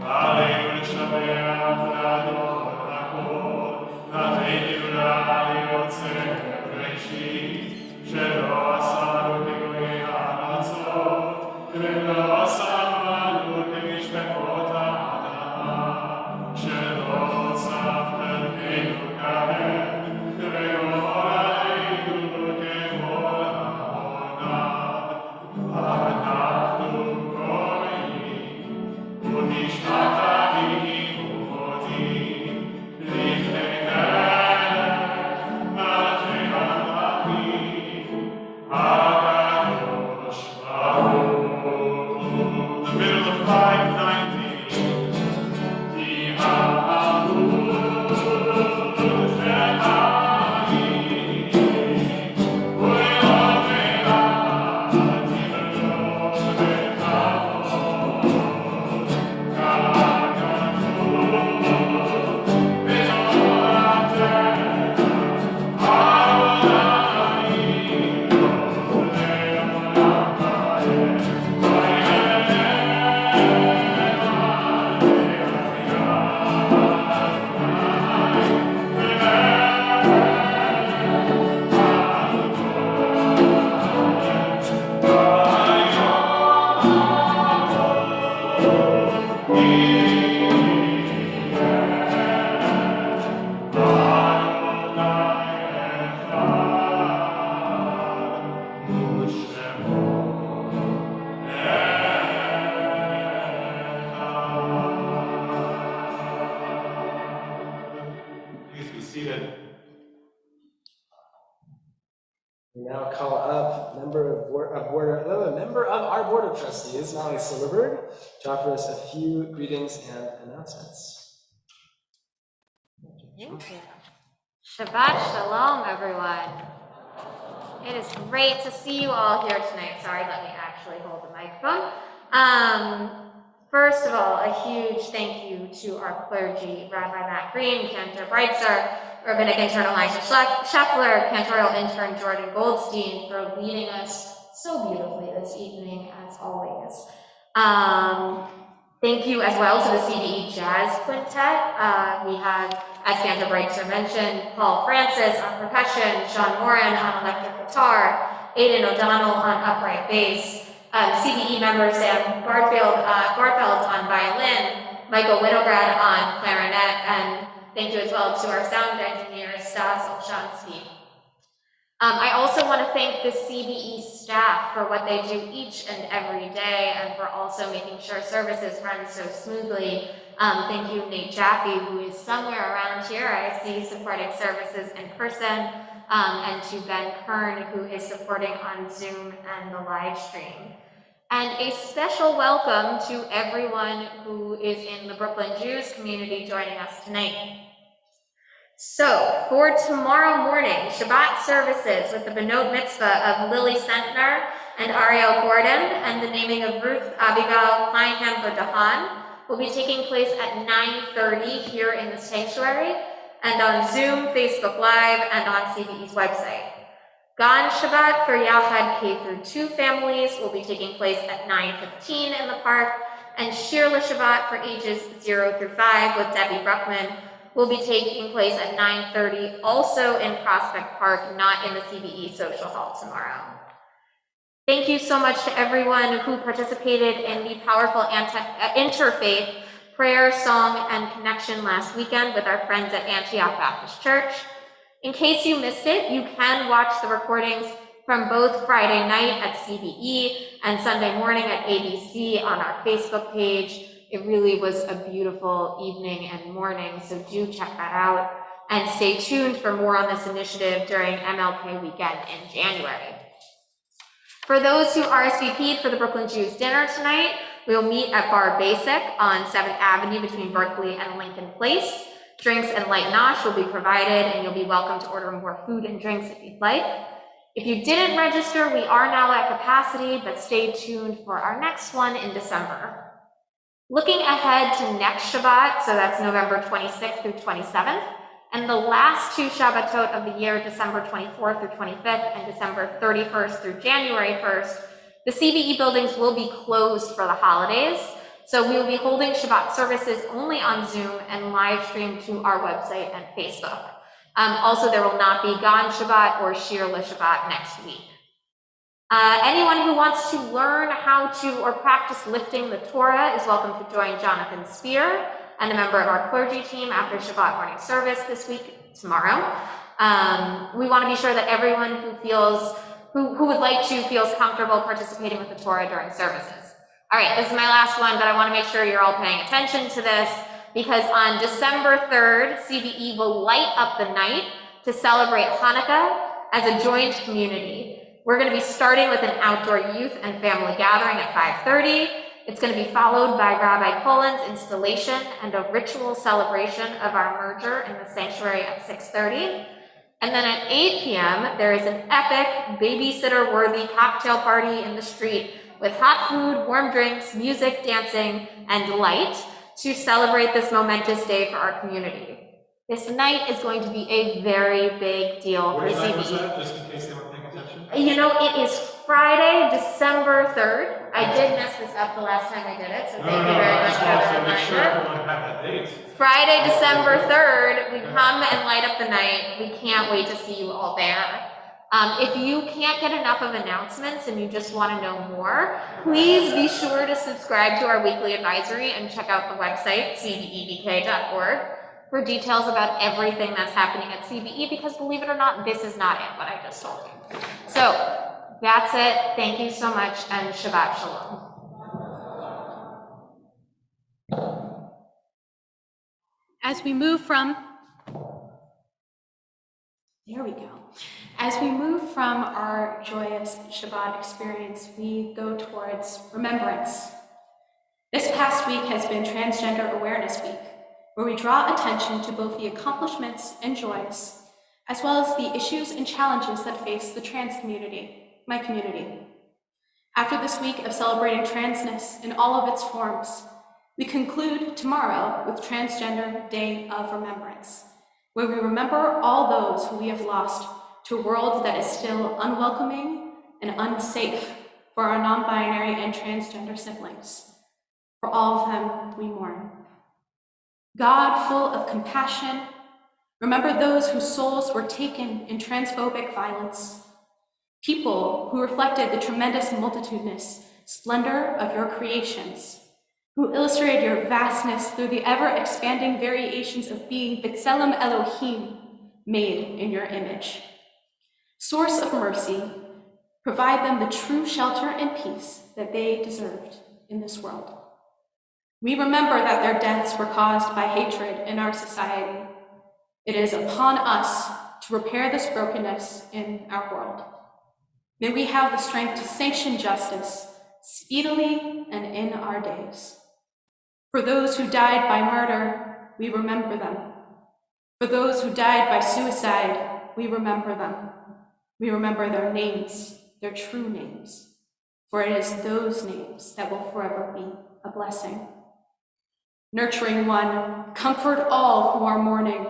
Aleinu L'Shabeach, L'Ador, L'Akol, L'Ateinu L'Aliotzer, L'Reshi, Shelo Asanu L'Goyei Ha'atzot, L'Lo Asanu L'Mishpekot Ha'adama, Shelo Nishmata We now call up a member of our Board of Trustees, Molly Silverberg, to offer us a few greetings and announcements. Thank you. Shabbat Shalom, everyone. It is great to see you all here tonight. Sorry, let me actually hold the microphone. First of all, a huge thank you to our clergy, Rabbi Matt Green, Cantor Breitzer, Rabbinic intern Elijah Scheffler, Cantorial intern Jordan Goldstein, for leading us so beautifully this evening, as always. Thank you as well to the CBE Jazz Quintet. We have, as Cantor Breitzer mentioned, Paul Francis on percussion, Sean Moran on electric guitar, Aidan O'Donnell on upright bass, CBE member Sam Bartfeld on violin, Michael Winograd on clarinet, and thank you as well to our sound engineer, Stas Olshansky. I also want to thank the CBE staff for what they do each and every day, and for also making sure services run so smoothly. Thank you, Nate Jaffe, who is somewhere around here. I see supporting services in person, and to Ben Kern, who is supporting on Zoom and the live stream. And a special welcome to everyone who is in the Brooklyn Jews community joining us tonight. So, for tomorrow morning, Shabbat services with the Benot Mitzvah of Lily Sentner and Ariel Gordon, and the naming of Ruth Abigail Kleinham for Dahan will be taking place at 9:30 here in the sanctuary, and on Zoom, Facebook Live, and on CBE's website. Gan Shabbat for Yahad K-2 families will be taking place at 9:15 in the park, and Shir LeShabbat for ages 0 through 5 with Debbie Bruckman will be taking place at 9:30, also in Prospect Park, not in the CBE Social Hall tomorrow. Thank you so much to everyone who participated in the powerful interfaith prayer, song, and connection last weekend with our friends at Antioch Baptist Church. In case you missed it, you can watch the recordings from both Friday night at CBE and Sunday morning at ABC on our Facebook page. It really was a beautiful evening and morning, so do check that out. And stay tuned for more on this initiative during MLK weekend in January. For those who RSVP'd for the Brooklyn Jews dinner tonight, we will meet at Bar Basic on 7th Avenue between Berkeley and Lincoln Place. Drinks and light nosh will be provided, and you'll be welcome to order more food and drinks if you'd like. If you didn't register, we are now at capacity, but stay tuned for our next one in December. Looking ahead to next Shabbat, so that's November 26th through 27th, and the last two Shabbatot of the year, December 24th through 25th and December 31st through January 1st, the CBE buildings will be closed for the holidays. So we will be holding Shabbat services only on Zoom and live stream to our website and Facebook. Also, there will not be Gan Shabbat or Shir LeShabbat next week. Anyone who wants to learn how to or practice lifting the Torah is welcome to join Jonathan Spear and a member of our clergy team after Shabbat morning service this week, tomorrow. We want to be sure that everyone who would like to feels comfortable participating with the Torah during services. All right, this is my last one, but I want to make sure you're all paying attention to this, because on December 3rd, CBE will light up the night to celebrate Hanukkah as a joint community. We're going to be starting with an outdoor youth and family gathering at 5:30. It's going to be followed by Rabbi Colin's installation and a ritual celebration of our merger in the sanctuary at 6:30. And then at 8 p.m., there is an epic babysitter-worthy cocktail party in the street with hot food, warm drinks, music, dancing, and light to celebrate this momentous day for our community. This night is going to be a very big deal for CBE. Was that, just in case they weren't paying attention? You know, it is Friday, December 3rd. I did mess this up the last time I did it, so thank you very much for the reminder. Friday, December 3rd, we come and light up the night. We can't wait to see you all there. If you can't get enough of announcements and you just want to know more, please be sure to subscribe to our weekly advisory and check out the website, cbebk.org, for details about everything that's happening at CBE, because believe it or not, this is not it, what I just told you. So that's it. Thank you so much, and Shabbat Shalom. As we move from There we go. As we move from our joyous Shabbat experience, we go towards remembrance. This past week has been Transgender Awareness Week, where we draw attention to both the accomplishments and joys, as well as the issues and challenges that face the trans community, my community. After this week of celebrating transness in all of its forms, we conclude tomorrow with Transgender Day of Remembrance, where we remember all those who we have lost to a world that is still unwelcoming and unsafe for our non-binary and transgender siblings. For all of them, we mourn. God, full of compassion, remember those whose souls were taken in transphobic violence, people who reflected the tremendous multitudinous splendor of your creations, who illustrated your vastness through the ever-expanding variations of being B'Tselem Elohim, made in your image. Source of mercy, provide them the true shelter and peace that they deserved in this world. We remember that their deaths were caused by hatred in our society. It is upon us to repair this brokenness in our world. May we have the strength to sanction justice speedily and in our days. For those who died by murder, we remember them. For those who died by suicide, we remember them. We remember their names, their true names, for it is those names that will forever be a blessing. Nurturing one, comfort all who are mourning,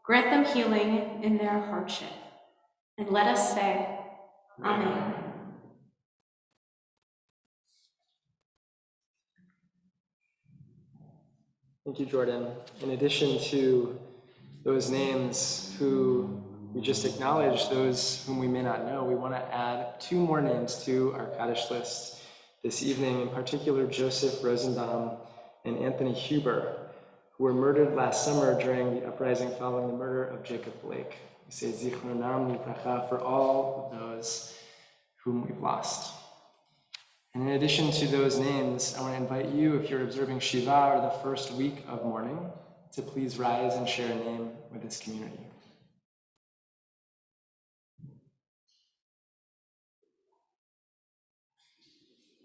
grant them healing in their hardship. And let us say, Amen. Thank you, Jordan. In addition to those names who we just acknowledged, those whom we may not know, we want to add 2 more names to our Kaddish list this evening, in particular Joseph Rosenbaum and Anthony Huber, who were murdered last summer during the uprising following the murder of Jacob Blake. We say Zichronam Livracha for all of those whom we've lost. And in addition to those names, I want to invite you, if you're observing Shiva or the first week of mourning, to please rise and share a name with this community.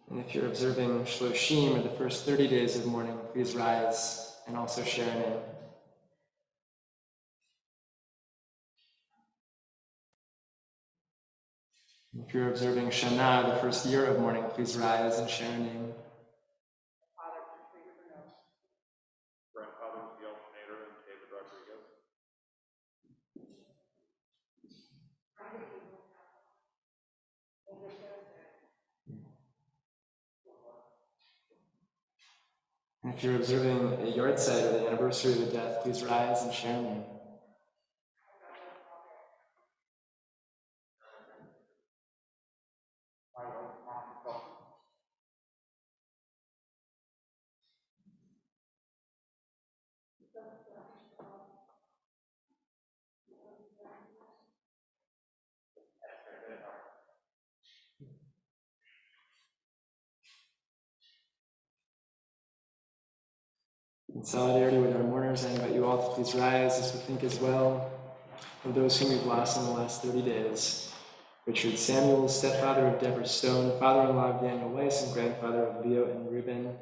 And if you're observing Shloshim or the first 30 days of mourning, please rise and also share a name. If you're observing Shana, the first year of mourning, please rise and share a name. Grandfather was the alternator and David Rodriguez. And if you're observing a yard site or the anniversary of the death, please rise and share a name. In solidarity with our mourners, I invite you all to please rise as we think as well of those whom we've lost in the last 30 days. Richard Samuel, stepfather of Deborah Stone, father-in-law of Daniel Weiss, and grandfather of Leo and Reuben.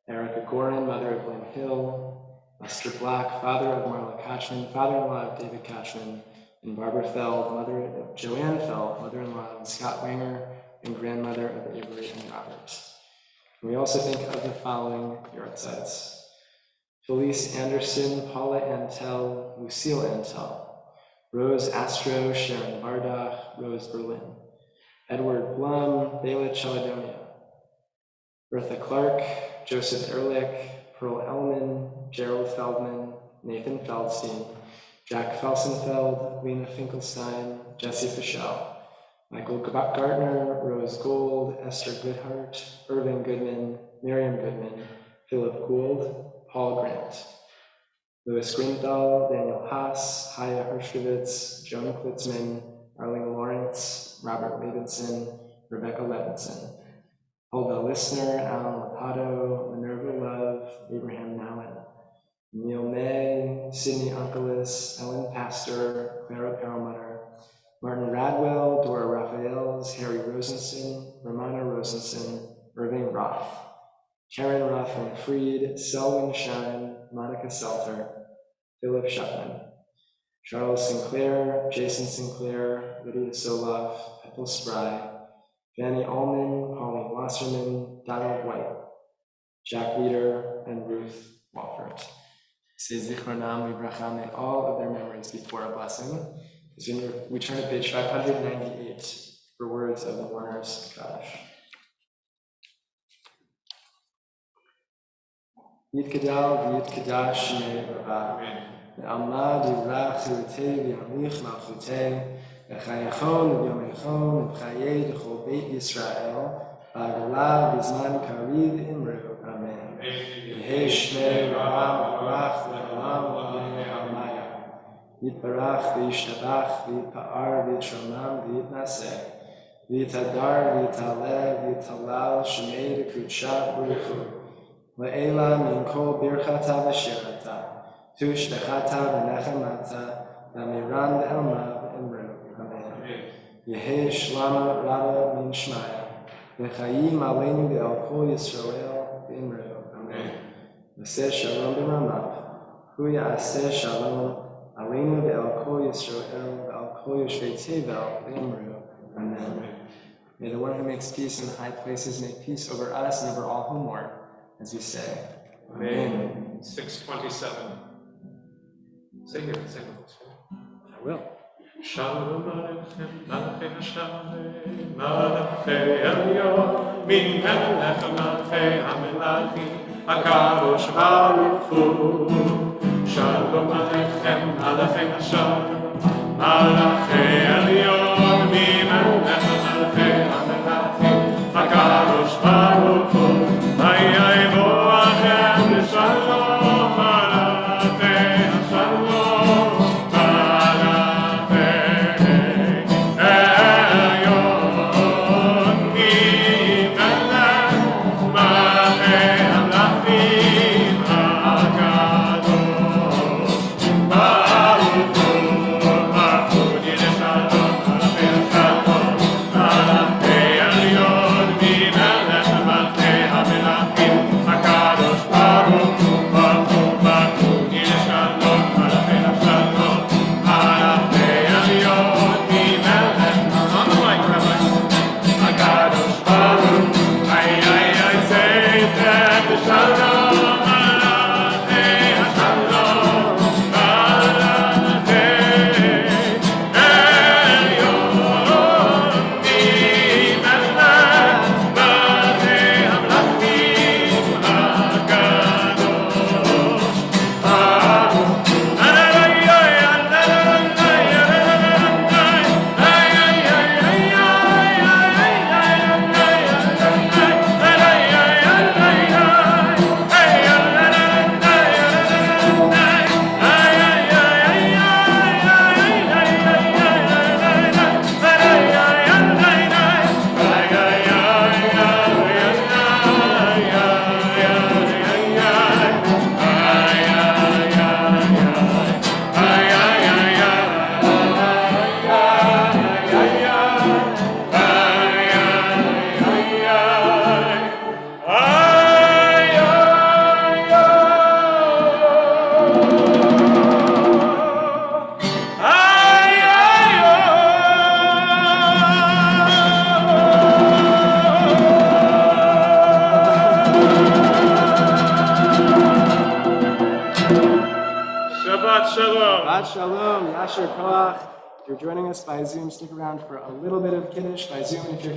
Erica Gorin, mother of Lynn Hill. Lester Black, father of Marla Kachman, father-in-law of David Kachman. And Barbara Feld, mother of Joanne Feld, mother-in-law of Scott Wanger, and grandmother of Avery and Robert. And we also think of the following yard sites. Felice Anderson, Paula Antel, Lucille Antel, Rose Astro, Sharon Bardach, Rose Berlin, Edward Blum, Bela Chaladonia, Bertha Clark, Joseph Ehrlich, Pearl Ellman, Gerald Feldman, Nathan Feldstein, Jack Felsenfeld, Lena Finkelstein, Jesse Fischel, Michael Gartner, Rose Gold, Esther Goodhart, Irving Goodman, Miriam Goodman, Philip Gould, Paul Grant, Louis Grinthal, Daniel Haas, Haya Hershkovitz, Joan Klitzman, Arlene Lawrence, Robert Levinson, Rebecca Levinson, Hulda Lissner, Alan Lapato, Minerva Love, Abraham Nowen, Neil May, Sydney Unkelis, Ellen Pastor, Clara Perlmutter, Martin Radwell, Dora Raphaels, Harry Rosenson, Romana Rosenson, Irving Roth, Karen Rothman Fried, Selwyn Shine, Monica Selter, Philip Shupman, Charles Sinclair, Jason Sinclair, Lydia Soloff, Ethel Spry, Fanny Allman, Pauline Wasserman, Donald White, Jack Leader, and Ruth Walford. Say Zichronam Libracha, may all of their memories be for a blessing. As we turn to page 598 for words of the mourners' Kaddish. Yitkadal v'yitkadash shnei Rabba. Ve'alma divrach chirutei v'yamlich malchutei. V'chayechon v'yomechon v'chayei d'chol beit Yisrael. V'agala v'zman kariv imru. Amen. Yehi shnei Rabba v'rach v'olam v'amei almaya. Yitbarach v'yishtabach v'yitpa'ar v'yitronam v'yitnaseh. V'yitadar v'yitaleh v'yitalal shemei d'kudsha b'ruchu. Le'ela min kol birchata v'shirata, tushbechata v'nechemata, v'amiran v'elma v'imru. Amen. Yehi shlama rabba min shmaya, v'chayim aleinu v'el kol Yisrael v'imru. Amen. V'aseh shalom b'ramav, hu ya'aseh shalom, aleinu v'el kol Yisrael v'el kol yoshvei tevel v'imru. Amen. May the one who makes peace in the high places make peace over us and over all who mourn. As we say, Amen. 627. Say here, say with us. I will. Shalom Aleichem, Malachei Hashem, Malachei Elyon, Min Melech Malachei HaMelachim, HaKadosh Baruch Hu. Shalom Aleichem, Malachei Hashem, Malachei Elyon, Min Melech Malachei HaMelachim, HaKadosh Baruch Hu. Shabbat Shalom, Yasher Koach. If you're joining us by Zoom, stick around for a little bit of Kiddush by Zoom if you're